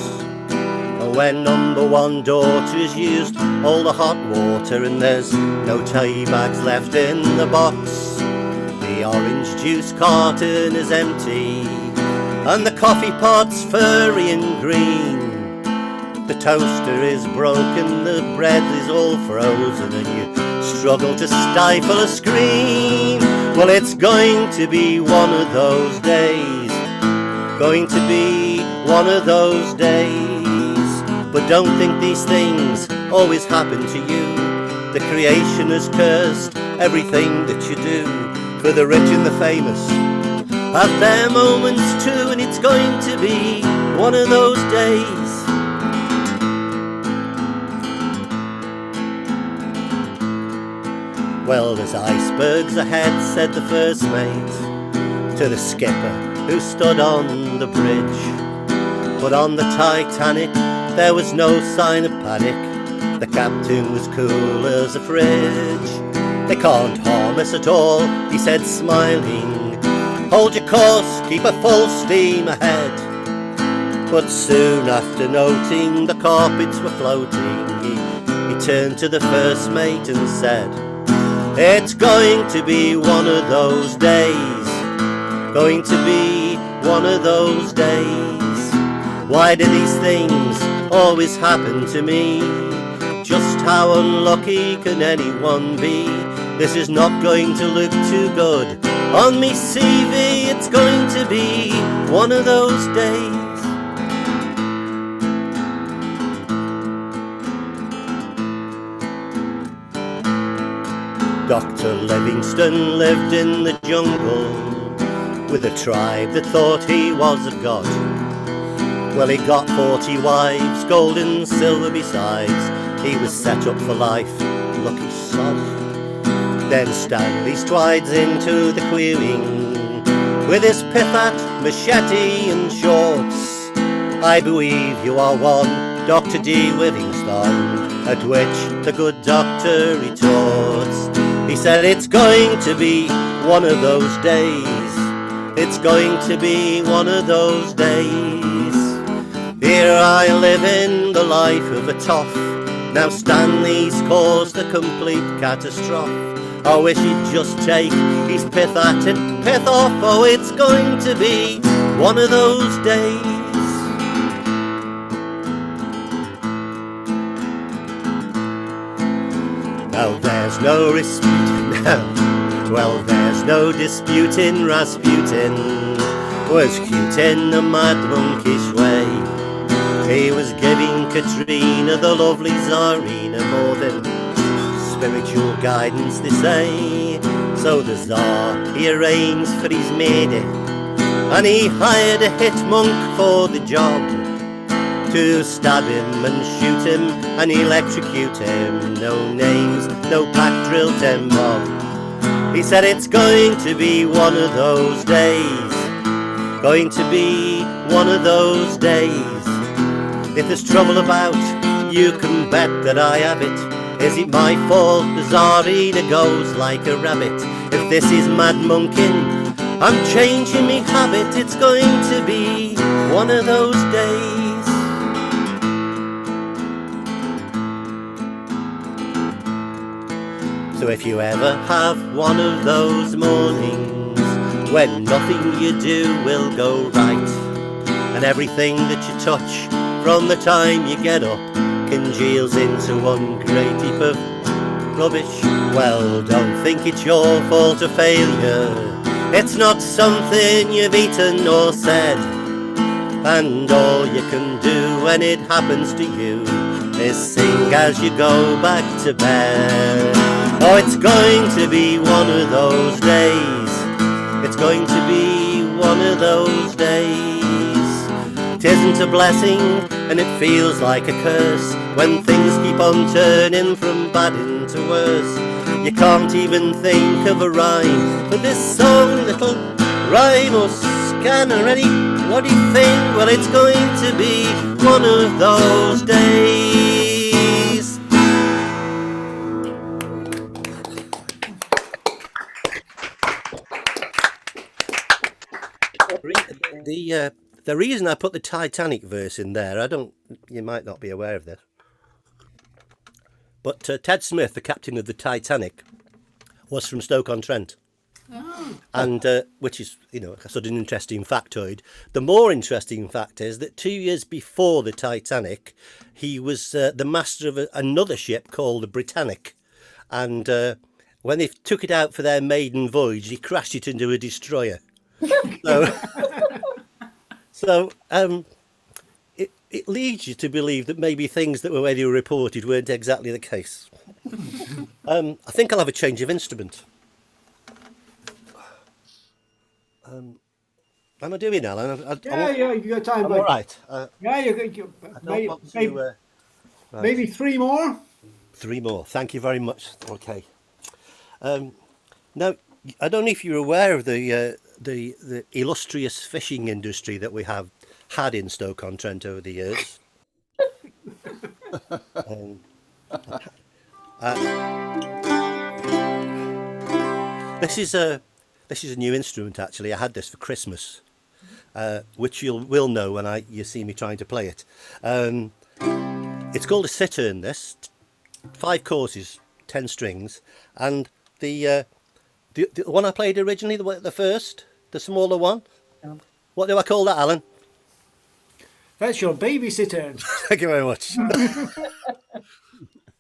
or when number one daughter's used all the hot water and there's no tea bags left in the box, the orange juice carton is empty and the coffee pot's furry and green, the toaster is broken, the bread is all frozen and you struggle to stifle a scream. Well, it's going to be one of those days, going to be one of those days. But don't think these things always happen to you. The creation has cursed everything that you do. For the rich and the famous have their moments too, and it's going to be one of those days. Well, there's icebergs ahead, said the first mate to the skipper who stood on the bridge. But on the Titanic there was no sign of panic. The captain was cool as a fridge. They can't harm us at all, he said smiling. Hold your course, keep a full steam ahead. But soon after noting the carpets were floating, he turned to the first mate and said, it's going to be one of those days, going to be one of those days. Why do these things always happen to me? Just how unlucky can anyone be? This is not going to look too good on me CV. It's going to be one of those days. Dr. Livingstone lived in the jungle with a tribe that thought he was a god. Well, he got 40 wives, gold and silver besides. He was set up for life, lucky sod. Then Stanley strides into the queuing with his pithat, machete and shorts. I believe you are one Dr. D. Livingstone, at which the good doctor retorts. He said it's going to be one of those days. It's going to be one of those days. Here I live in the life of a toff. Now Stanley's caused a complete catastrophe. I wish he'd just take his pith at and pith off. Oh, it's going to be one of those days. Now there's no dispute now. Well, there's no disputing Rasputin was cute in a mad monkish way. He was giving Katrina, the lovely Tsarina, more than spiritual guidance, they say. So the Tsar, he arranged for his maid, and he hired a hit monk for the job, to stab him and shoot him and electrocute him. No names, no pack drill, 10 bob. He said it's going to be one of those days. Going to be one of those days. If there's trouble about, you can bet that I have it. Is it my fault the Tsarina goes like a rabbit? If this is mad monking, I'm changing me habit. It's going to be one of those days. So if you ever have one of those mornings when nothing you do will go right, and everything that you touch from the time you get up congeals into one great heap of rubbish, well, don't think it's your fault or failure. It's not something you've eaten or said, and all you can do when it happens to you is sing as you go back to bed. Oh, it's going to be one of those days. It's going to be one of those days. It isn't a blessing and it feels like a curse when things keep on turning from bad into worse. You can't even think of a rhyme for this song, little rhyme or scan or any bloody thing. Well, it's going to be one of those days. The reason I put the Titanic verse in there, you might not be aware of this, but Ted Smith, the captain of the Titanic, was from Stoke-on-Trent. Oh. And which is, a sort of an interesting factoid. The more interesting fact is that 2 years before the Titanic, he was the master of another ship called the Britannic. And when they took it out for their maiden voyage, he crashed it into a destroyer. So it leads you to believe that maybe things that were reported weren't exactly the case. I think I'll have a change of instrument. Am I doing, Alan? You got time. I'm all right. Maybe three more. 3 more. Thank you very much. Okay. Now, I don't know if you're aware of the illustrious fishing industry that we have had in Stoke-on-Trent over the years. This is a new instrument, actually. I had this for Christmas, which you will know when you see me trying to play it. It's called a cittern. This 5 courses, 10 strings, and the one I played originally, the first, the smaller one. What do I call that, Alan? That's your babysitter. Thank you very much.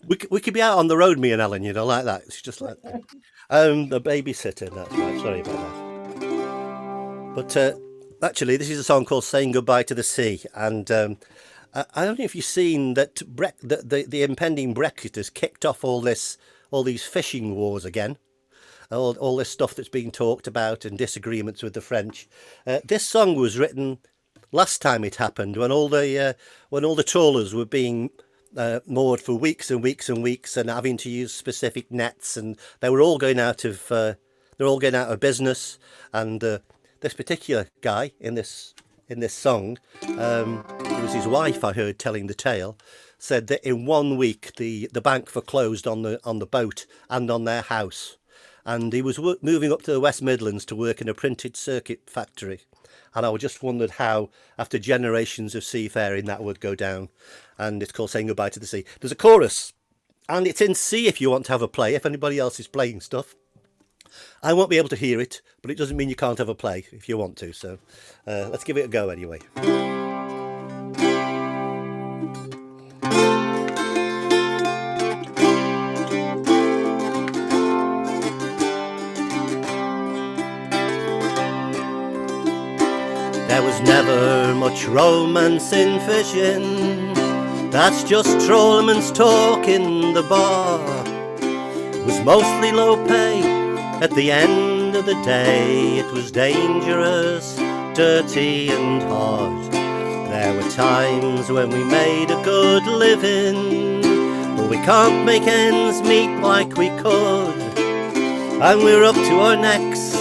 we could be out on the road, me and Alan, like that. It's just like that. The babysitter, that's right. Sorry about that. But actually, this is a song called "Saying Goodbye to the Sea," and I don't know if you've seen that the impending Brexit has kicked off all these fishing wars again. All this stuff that's being talked about and disagreements with the French. This song was written last time it happened, when all the trawlers were being moored for weeks and weeks and weeks and having to use specific nets, and they were all going out of business, and the this particular guy in this song, it was his wife I heard telling the tale, said that in 1 week the bank foreclosed on the boat and on their house, and he was moving up to the West Midlands to work in a printed circuit factory. And I just wondered how, after generations of seafaring, that would go down. And it's called Saying Goodbye to the Sea. There's a chorus, and it's in C if you want to have a play, if anybody else is playing stuff. I won't be able to hear it, but it doesn't mean you can't have a play if you want to. So let's give it a go anyway. There was never much romance in fishing. That's just trawlerman's talk in the bar. It was mostly low pay. At the end of the day, it was dangerous, dirty and hard. There were times when we made a good living, but we can't make ends meet like we could. And we're up to our necks,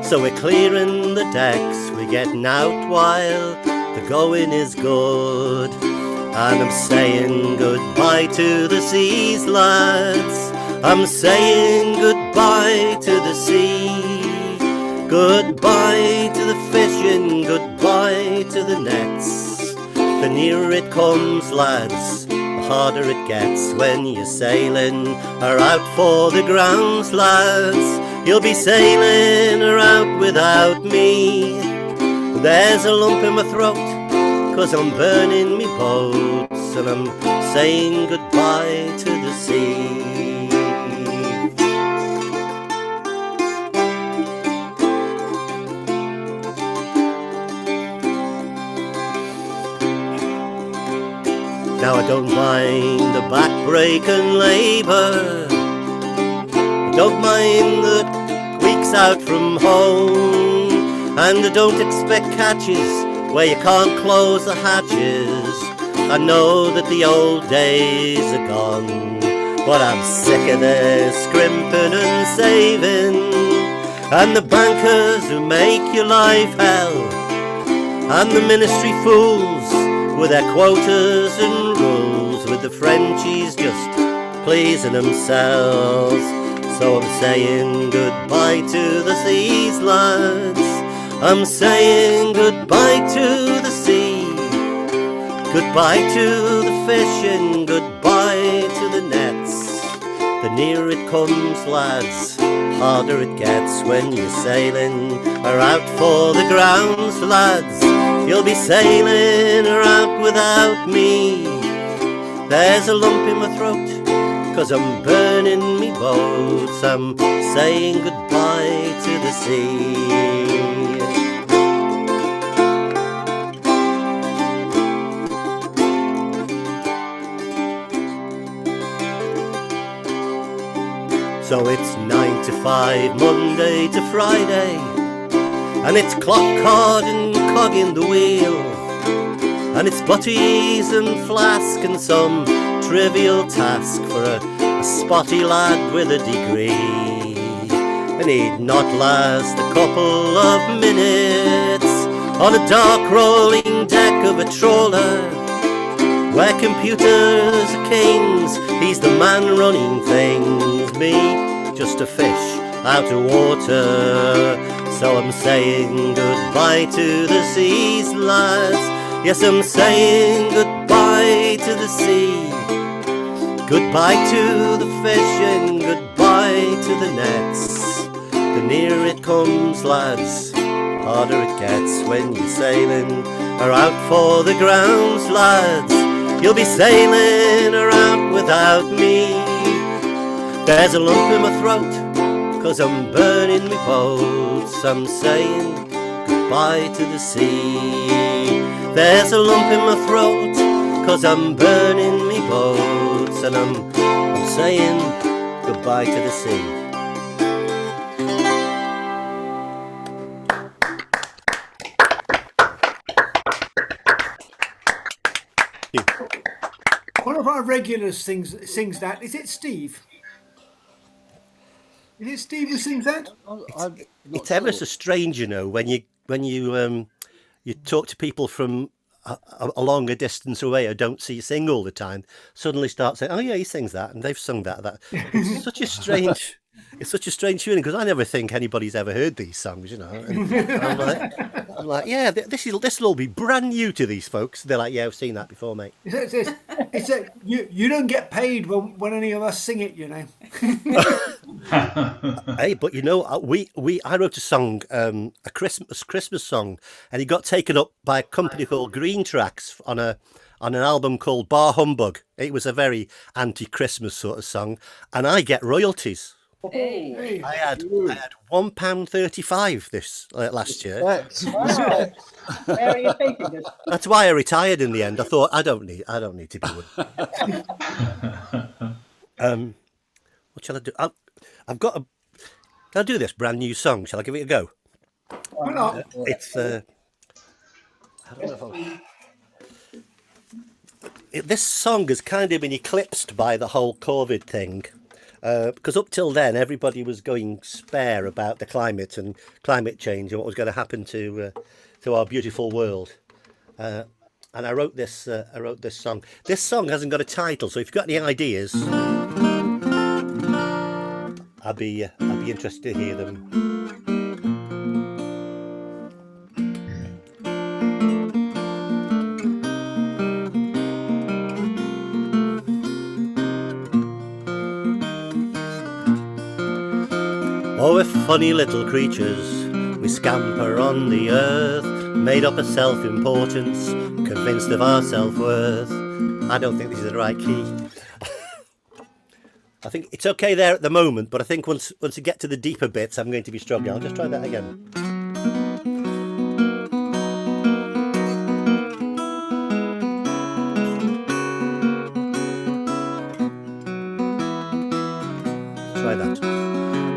so we're clearing the decks. We're getting out while the going is good. And I'm saying goodbye to the seas, lads. I'm saying goodbye to the sea. Goodbye to the fishing, goodbye to the nets. The nearer it comes, lads, the harder it gets. When you're sailing or out for the grounds, lads, you'll be sailing or out without me. There's a lump in my throat, 'cause I'm burning me boats, and I'm saying goodbye to the sea. Now I don't mind the backbreak and labour, I don't mind the weeks out from home, and I don't expect catches where you can't close the hatches. I know that the old days are gone, but I'm sick of their scrimping and saving, and the bankers who make your life hell, and the ministry fools with their quotas and rules, with the Frenchies just pleasing themselves. So I'm saying goodbye to the seas, lads. I'm saying goodbye to the sea. Goodbye to the fishing, goodbye to the nets. The nearer it comes, lads, harder it gets. When you're sailing or out for the grounds, lads, you'll be sailing or out without me. There's a lump in my throat, 'cause I'm burning me boats. I'm saying goodbye to the sea. So it's 9 to 5, Monday to Friday, and it's clock card and cog in the wheel, and it's butties and flask and some trivial task for a spotty lad with a degree. And he'd not last a couple of minutes on a dark rolling deck of a trawler, where computers are kings. He's the man running things, me just a fish out of water. So I'm saying goodbye to the seas, lads. Yes, I'm saying goodbye to the sea. Goodbye to the fishing, goodbye to the nets. The nearer it comes, lads, harder it gets. When you're sailing or out for the grounds, lads, you'll be sailing or out without me. There's a lump in my throat, 'cause I'm burning me boats. I'm saying goodbye to the sea. There's a lump in my throat, 'cause I'm burning me boats, and I'm saying goodbye to the sea. One of our regulars sings that. Is it Steve? Is it Steve who sings that? It's ever so strange, you know, when you talk to people from a longer distance away who don't see you sing all the time, suddenly start saying, "Oh yeah, he sings that," and they've sung that. It's such a strange. It's such a strange feeling because I never think anybody's ever heard these songs, And I'm like, yeah, this will all be brand new to these folks. They're like, yeah, I've seen that before, mate. You don't get paid when any of us sing it, Hey, but I wrote a song, a Christmas song, and it got taken up by a company called Green Tracks on an album called Bar Humbug. It was a very anti-Christmas sort of song, and I get royalties. Hey. I had £1.35 this last year. Wow. Where are you taking this? That's why I retired in the end. I thought I don't need to be one. What shall I do? Can I do this brand new song? Shall I give it a go? Why not? It's I don't know if this song has kind of been eclipsed by the whole COVID thing. Because up till then, everybody was going spare about the climate and climate change and what was going to happen to our beautiful world. And I wrote this song. This song hasn't got a title, so if you've got any ideas, I'd be interested to hear them. Oh, we're funny little creatures, we scamper on the earth, made up of self-importance, convinced of our self-worth. I don't think this is the right key. I think it's okay there at the moment, but I think once you get to the deeper bits, I'm going to be struggling. I'll just try that again. Try that.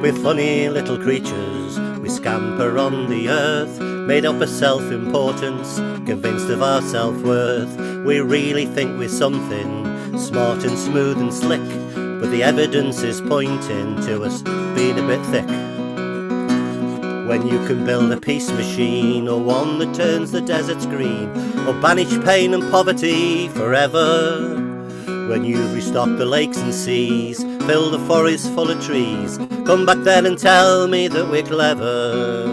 We're funny little creatures, we scamper on the earth, made up of self-importance, convinced of our self-worth. We really think we're something, smart and smooth and slick, but the evidence is pointing to us being a bit thick. When you can build a peace machine, or one that turns the deserts green, or banish pain and poverty forever. When you've restocked the lakes and seas, fill the forests full of trees, come back then and tell me that we're clever.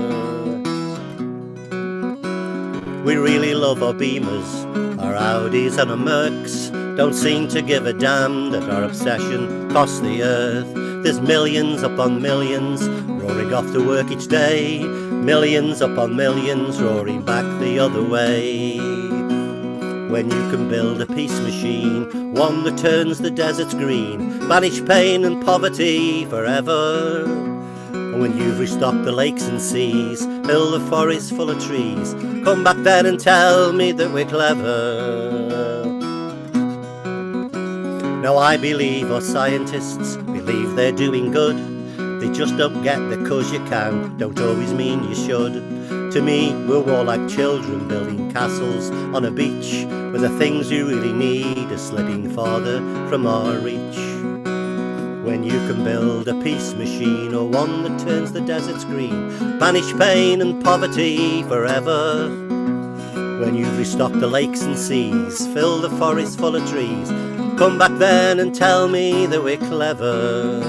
We really love our Beamers, our Audis and our Mercs, don't seem to give a damn that our obsession costs the earth. There's millions upon millions roaring off to work each day, millions upon millions roaring back the other way. When you can build a peace machine, one that turns the deserts green, banish pain and poverty forever. And when you've restocked the lakes and seas, fill the forests full of trees, come back then and tell me that we're clever. Now I believe our scientists believe they're doing good. They just don't get that 'cause you can don't always mean you should. To me, we're more like children building castles on a beach, where the things you really need are slipping farther from our reach. When you can build a peace machine, or one that turns the deserts green, banish pain and poverty forever. When you've restocked the lakes and seas, fill the forests full of trees, come back then and tell me that we're clever.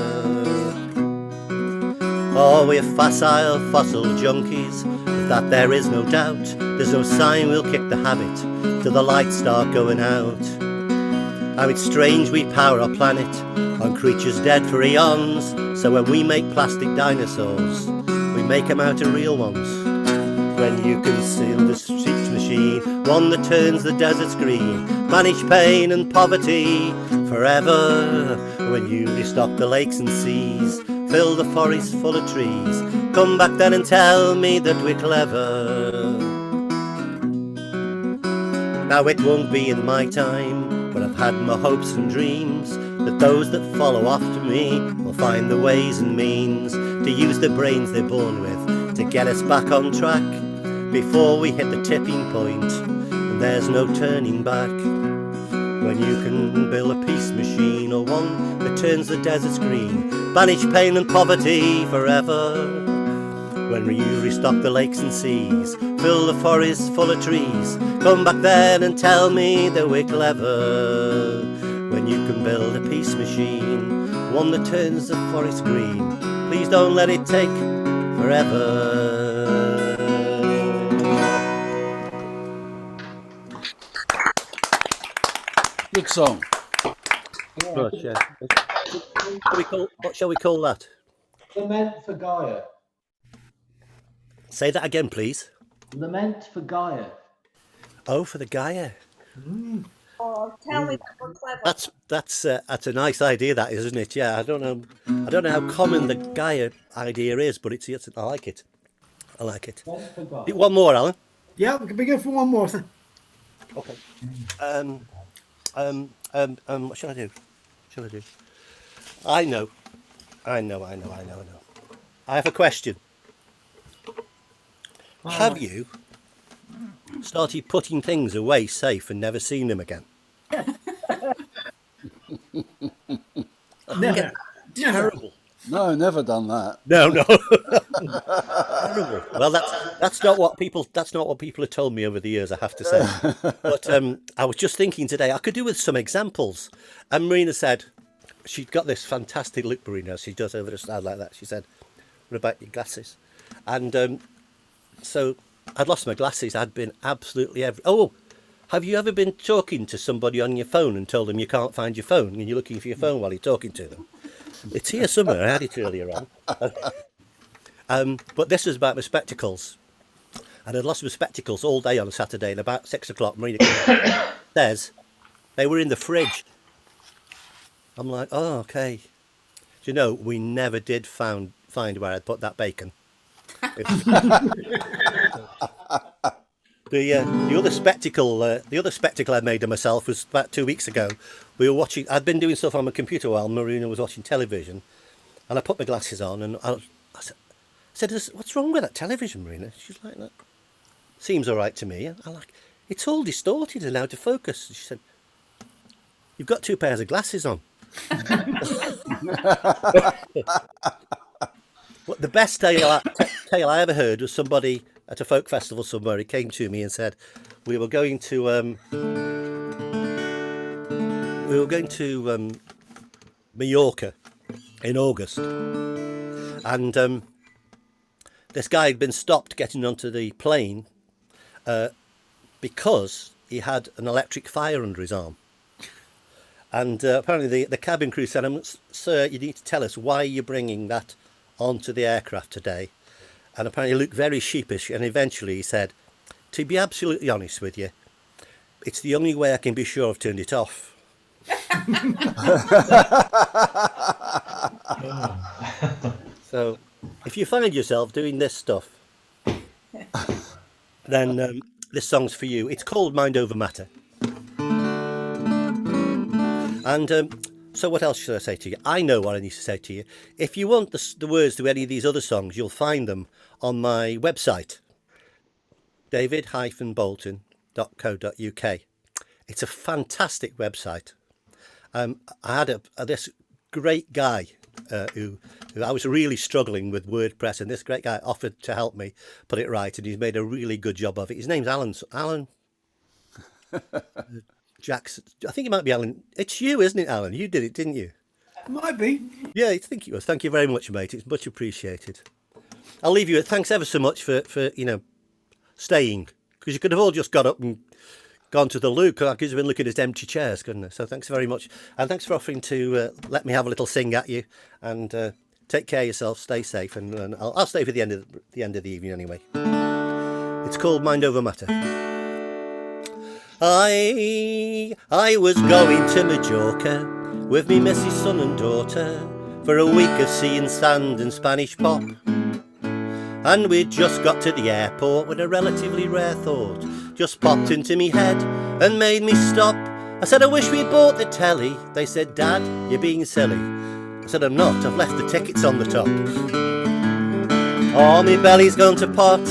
Oh, we're fossil junkies, of that there is no doubt. There's no sign we'll kick the habit till the lights start going out. How it's strange we power our planet on creatures dead for eons, so when we make plastic dinosaurs, we make them out of real ones. When you can seal the peace machine, one that turns the deserts green, banish pain and poverty forever. When you restock the lakes and seas, fill the forests full of trees, come back then and tell me that we're clever. Now it won't be in my time, but I've had my hopes and dreams that those that follow after me will find the ways and means to use the brains they're born with to get us back on track before we hit the tipping point and there's no turning back. When you can build a peace machine, or one that turns the deserts green, banish pain and poverty forever. When you restock the lakes and seas, fill the forests full of trees, come back then and tell me that we're clever. When you can build a peace machine, one that turns the forest green, please don't let it take forever. Good song. Right, yeah. What shall we call that? Lament for Gaia. Say that again, please. Lament for Gaia. Oh, for the Gaia. Oh, tell me that we're clever. That's a nice idea, that is, isn't it? Yeah, I don't know how common the Gaia idea is, but it's I like it. I like it. One more, Alan. Yeah, we can be good for one more. Okay. What shall I do? I know. I have a question. Have you started putting things away safe and never seen them again? Never. Terrible. No, never done that. No. Terrible. Well, that's not what people have told me over the years, I have to say. But I was just thinking today I could do with some examples. And Marina said she'd got this fantastic look, Marina. She does over the side like that. She said, "What about your glasses?" And so I'd lost my glasses. I'd been absolutely have you ever been talking to somebody on your phone and told them you can't find your phone and you're looking for your phone while you're talking to them? It's here somewhere. I had it earlier on. But this was about my spectacles. And I'd lost my spectacles all day on a Saturday, and about 6 o'clock, Marina says they were in the fridge. I'm like, oh, okay. Do you know, we never did find where I'd put that bacon. The other spectacle I made of myself was about 2 weeks ago. We were watching. I'd been doing stuff on my computer while Marina was watching television, and I put my glasses on, and I said, "What's wrong with that television, Marina?" She's like, "That seems all right to me." I like, "It's all distorted and out of focus." She said, "You've got 2 pairs of glasses on." But the best tale I ever heard was somebody at a folk festival somewhere. He came to me and said, we were going to Mallorca in August, and this guy had been stopped getting onto the plane because he had an electric fire under his arm. And apparently the cabin crew said, "Sir, you need to tell us why you're bringing that onto the aircraft today." And apparently he looked very sheepish, and eventually he said, "To be absolutely honest with you, it's the only way I can be sure I've turned it off." So if you find yourself doing this stuff, then this song's for you. It's called Mind Over Matter. And so what else should I say to you? I know what I need to say to you. If you want the words to any of these other songs, you'll find them on my website, david-bolton.co.uk. It's a fantastic website. I had this great guy who I was really struggling with WordPress, and this great guy offered to help me put it right, and he's made a really good job of it. His name's Alan Jackson. I think it might be Alan. It's you, isn't it, Alan? You did it, didn't you? Might be. Yeah, I think it was. Thank you very much, mate. It's much appreciated. I'll leave you. Thanks ever so much for staying, because you could have all just got up and gone to the loo. I could have been looking at empty chairs, couldn't I? So thanks very much, and thanks for offering to let me have a little sing at you. And take care of yourself. Stay safe, and I'll stay for the end of the evening anyway. It's called Mind Over Matter. I was going to Mallorca with me messy son and daughter for a week of sea and sand and Spanish pop. And we'd just got to the airport when a relatively rare thought just popped into me head and made me stop. I said, "I wish we'd bought the telly." They said, "Dad, you're being silly." I said, "I'm not, I've left the tickets on the top." Oh, me belly's gone to pot,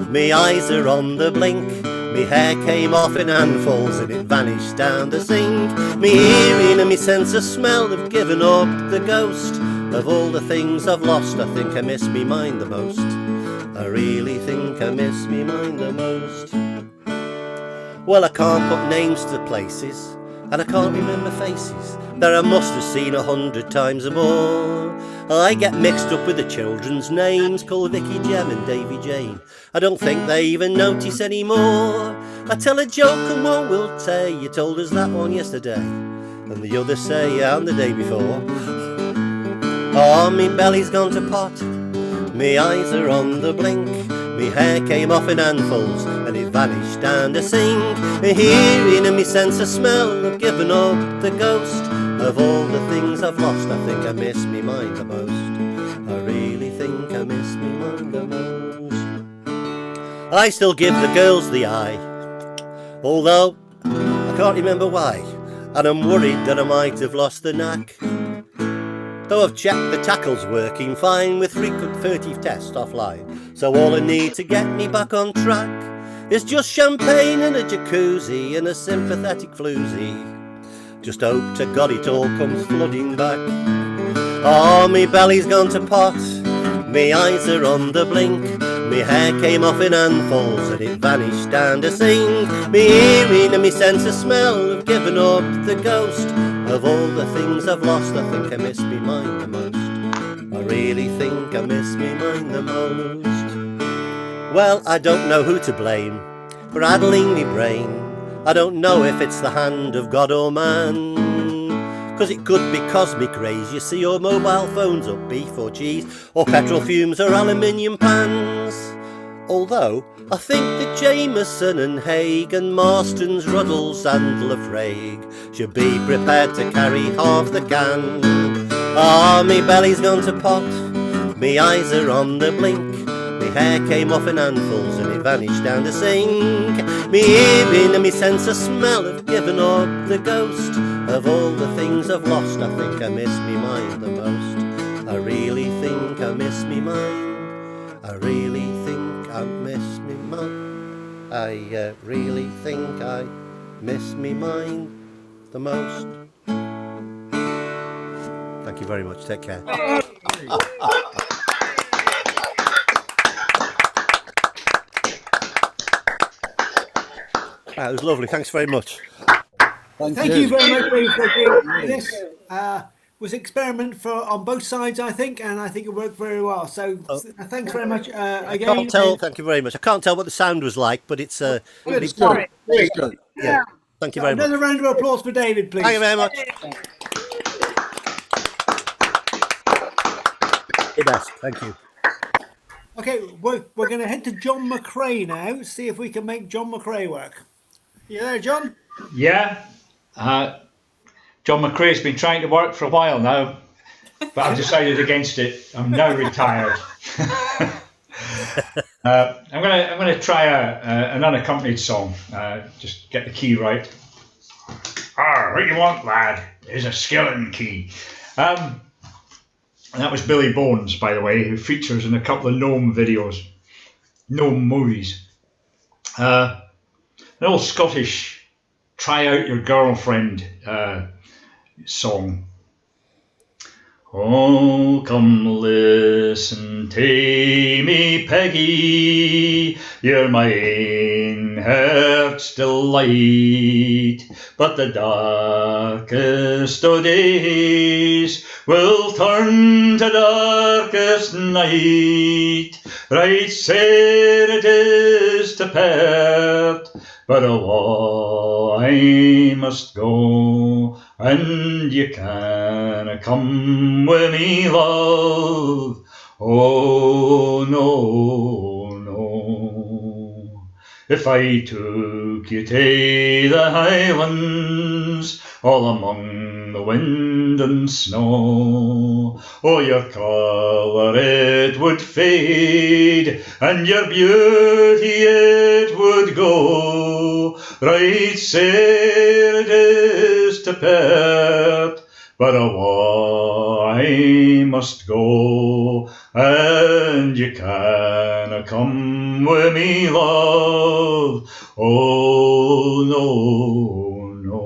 me eyes are on the blink, me hair came off in handfuls and it vanished down the sink. Me hearing and me sense of smell have given up the ghost. Of all the things I've lost, I think I miss me mind the most. I really think I miss me mind the most. Well, I can't put names to places, and I can't remember faces that I must have seen 100 times or more. I get mixed up with the children's names called Vicky, Jem and Davy Jane. I don't think they even notice anymore. I tell a joke and one will say, you told us that one yesterday, and the others say, yeah, and the day before. Oh, me belly's gone to pot, me eyes are on the blink, me hair came off in handfuls and it vanished down the sink. Me hearing and me sense of smell, I've given up the ghost of all the things I've lost. I think I miss me mind the most. I really think I miss me mind the most. I still give the girls the eye, although I can't remember why, and I'm worried that I might have lost the knack. Though I've checked the tackle's working fine with frequent furtive tests offline, so all I need to get me back on track is just champagne and a jacuzzi and a sympathetic floozy. Just hope to God it all comes flooding back. Oh, me belly's gone to pot, me eyes are on the blink, me hair came off in handfuls and it vanished down the sink. Me hearing and me sense of smell have given up the ghost of all the things I've lost. I think I miss me mind the most. I really think I miss me mind the most. Well, I don't know who to blame for addling me brain. I don't know if it's the hand of God or man, 'cause it could be cosmic rays, you see, or mobile phones, or beef or cheese, or petrol fumes or aluminium pans. Although I think that Jameson and Haig and Marston's, Ruddles and Lafrague should be prepared to carry half the can. Ah, me belly's gone to pot, me eyes are on the blink, me hair came off in handfuls and it vanished down the sink. Me hearing and me sense of smell have given up the ghost of all the things I've lost. I think I miss me mind the most. I really think I miss me mind. I really think I miss me mind. I really think I miss me mind the most. Thank you very much. Take care. That was lovely. Thanks very much. Thank you very much for doing this. Was experiment on both sides, I think, and I think it worked very well. So thanks very much again. I can't tell. Thank you very much. I can't tell what the sound was like, but it's good. Yeah. Thank you very much. Another round of applause for David, please. Thank you very much. Yes, thank you. Okay, we're going to head to John Mccrae now. See if we can make John Mccrae work. You there, John? Yeah. John Mccrae's been trying to work for a while now, but I've decided against it. I'm now retired. I'm gonna try an unaccompanied song. Just get the key right. What you want, lad, is a skeleton key. And that was Billy Bones, by the way, who features in a couple of Gnome videos, Gnome movies. An old Scottish "Try Out Your Girlfriend" song. Oh, come listen to me, Peggy, you're my ain heart's delight, but the darkest o' days will turn to darkest night. Right sair it is to part, but oh, I must go, and you canna come with me, love. Oh, no, no. If I took you to the Highlands, all among the wind and snow, oh, your colour it would fade, and your beauty it would go. Right sair it is to part, but oh, I must go, and you canna come with me, love. Oh, no, no.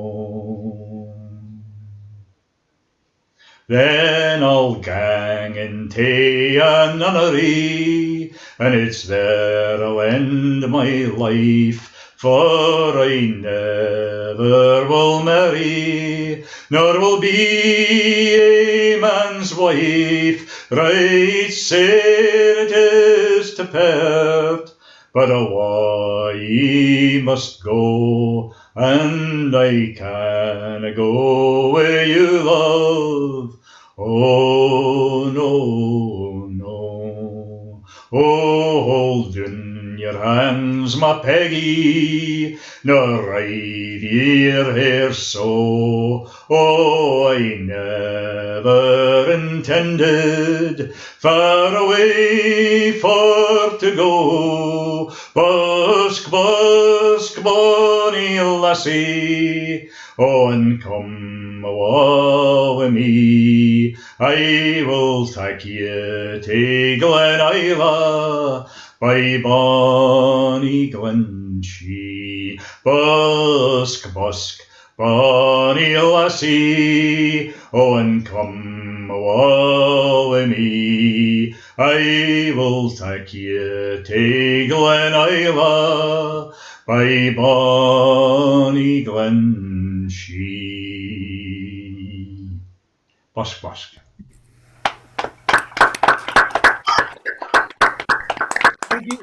then I'll gang into a nunnery, and it's there I'll end my life. For I never will marry, nor will be a man's wife. Right sair it is to part, but away must go, and I canna go where you love. Oh no, no. Oh, hold in your hands, my Peggy, nor ride your hair so. Oh, I never intended far away for to go. Busk, busk, bonny lassie, oh, and come awa wi' me. I will take you to Glen Isla by bonny Glenshee. Busk, busk, bonny lassie, oh, and come awa wi' me. I will take you to Glen Isla by bonny Glenshee. Busk, busk.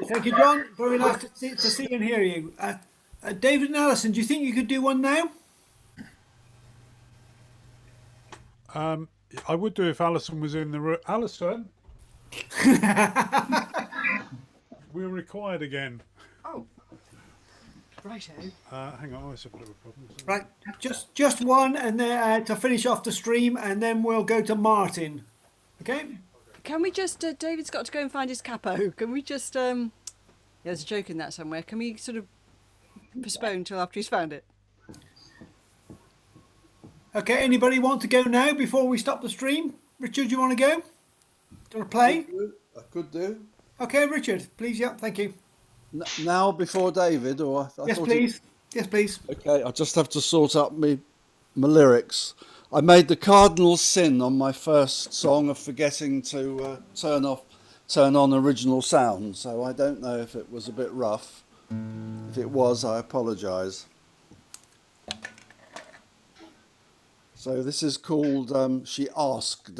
Thank you, John. Very nice to see and hear you. David and Alison, do you think you could do one now? I would do if Alison was in the room. Alison, we're required again. Oh, righto. Hang on, that's a bit of a problem. Right, just one, and then to finish off the stream, and then we'll go to Martin. Okay. Can we just, David's got to go and find his capo. Can we just, there's a joke in that somewhere. Can we sort of postpone till after he's found it? Okay, anybody want to go now before we stop the stream? Richard, you want to go? Do you want to play? I could do. Okay, Richard, please, yeah, thank you. Now before David, or yes, please. Yes, please. Okay, I just have to sort up my lyrics. I made the cardinal sin on my first song of forgetting to turn on original sound, so I don't know if it was a bit rough. If it was, I apologise. So this is called She Asked.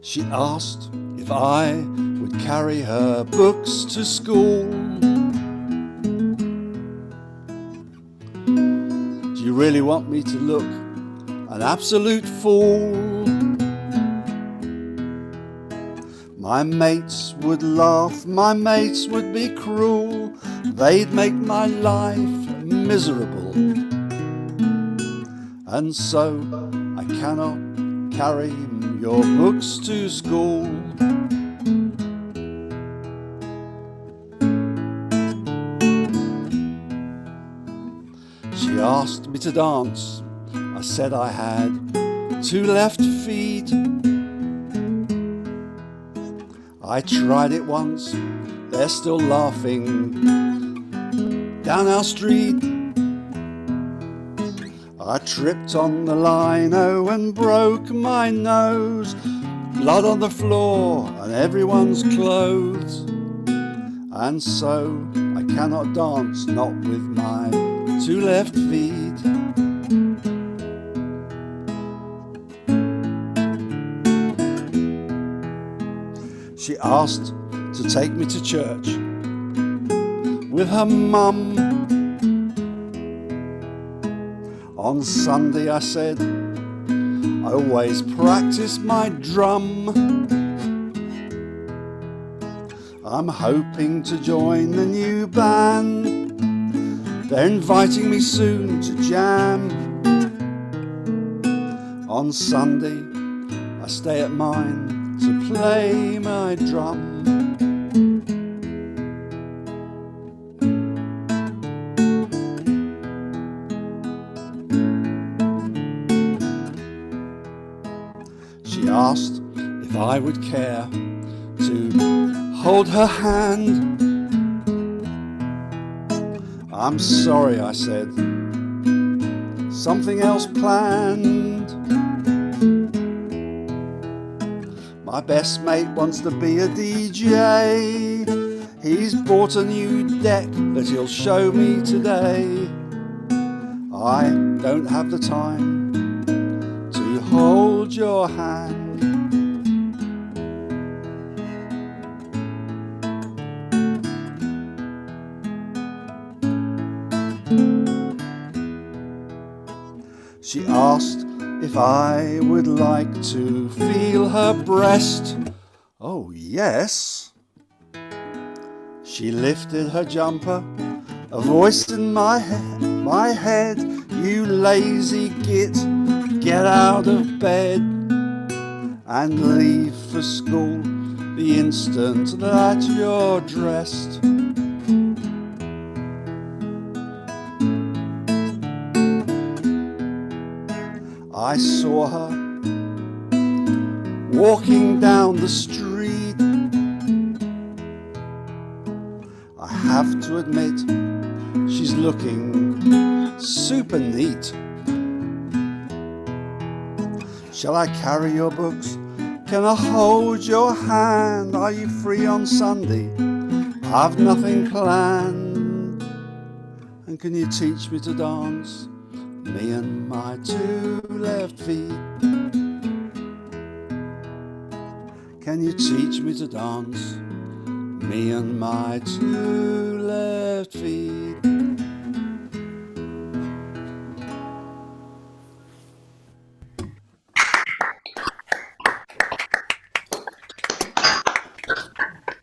She asked if I would carry her books to school. Do you really want me to look an absolute fool? My mates would laugh, my mates would be cruel, they'd make my life miserable. And so I cannot carry your books to school. She asked me to dance, I said I had 2 left feet. I tried it once, they're still laughing down our street. I tripped on the lino and broke my nose, blood on the floor and everyone's clothes. And so I cannot dance, not with my 2 left feet. She asked to take me to church with her mum. On Sunday I said, I always practice my drum. I'm hoping to join the new band. They're inviting me soon to jam. On Sunday I stay at mine to play my drum. She asked if I would care to hold her hand. I'm sorry, I said. Something else planned. My best mate wants to be a DJ. He's bought a new deck that he'll show me today. I don't have the time to hold your hand. She asked if I would like to feel her breast. Oh, yes. She lifted her jumper, a voice in my head. You lazy git, get out of bed and leave for school the instant that you're dressed. I saw her walking down the street. I have to admit, she's looking super neat. Shall I carry your books? Can I hold your hand? Are you free on Sunday? I've nothing planned. And can you teach me to dance? Me and my two left feet. Can you teach me to dance? Me and my two left feet.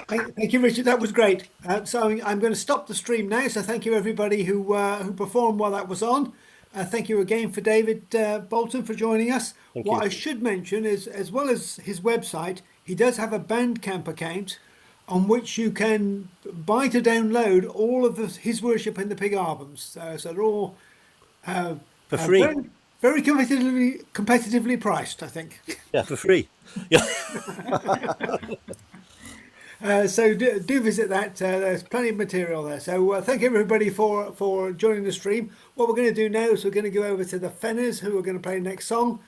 Thank you, Richard. That was great. So I'm going to stop the stream now. So thank you, everybody who performed while that was on. Thank you again for David Boulton for joining us. What I should mention is, as well as his website, he does have a Bandcamp account on which you can buy to download all of his Worship in the Pig albums. So they're all for free. Very competitively priced, I think. Yeah, for free. Yeah. So do visit that. There's plenty of material there. So thank you everybody for joining the stream. What we're going to do now is we're going to go over to the Fenners, who are going to play next song.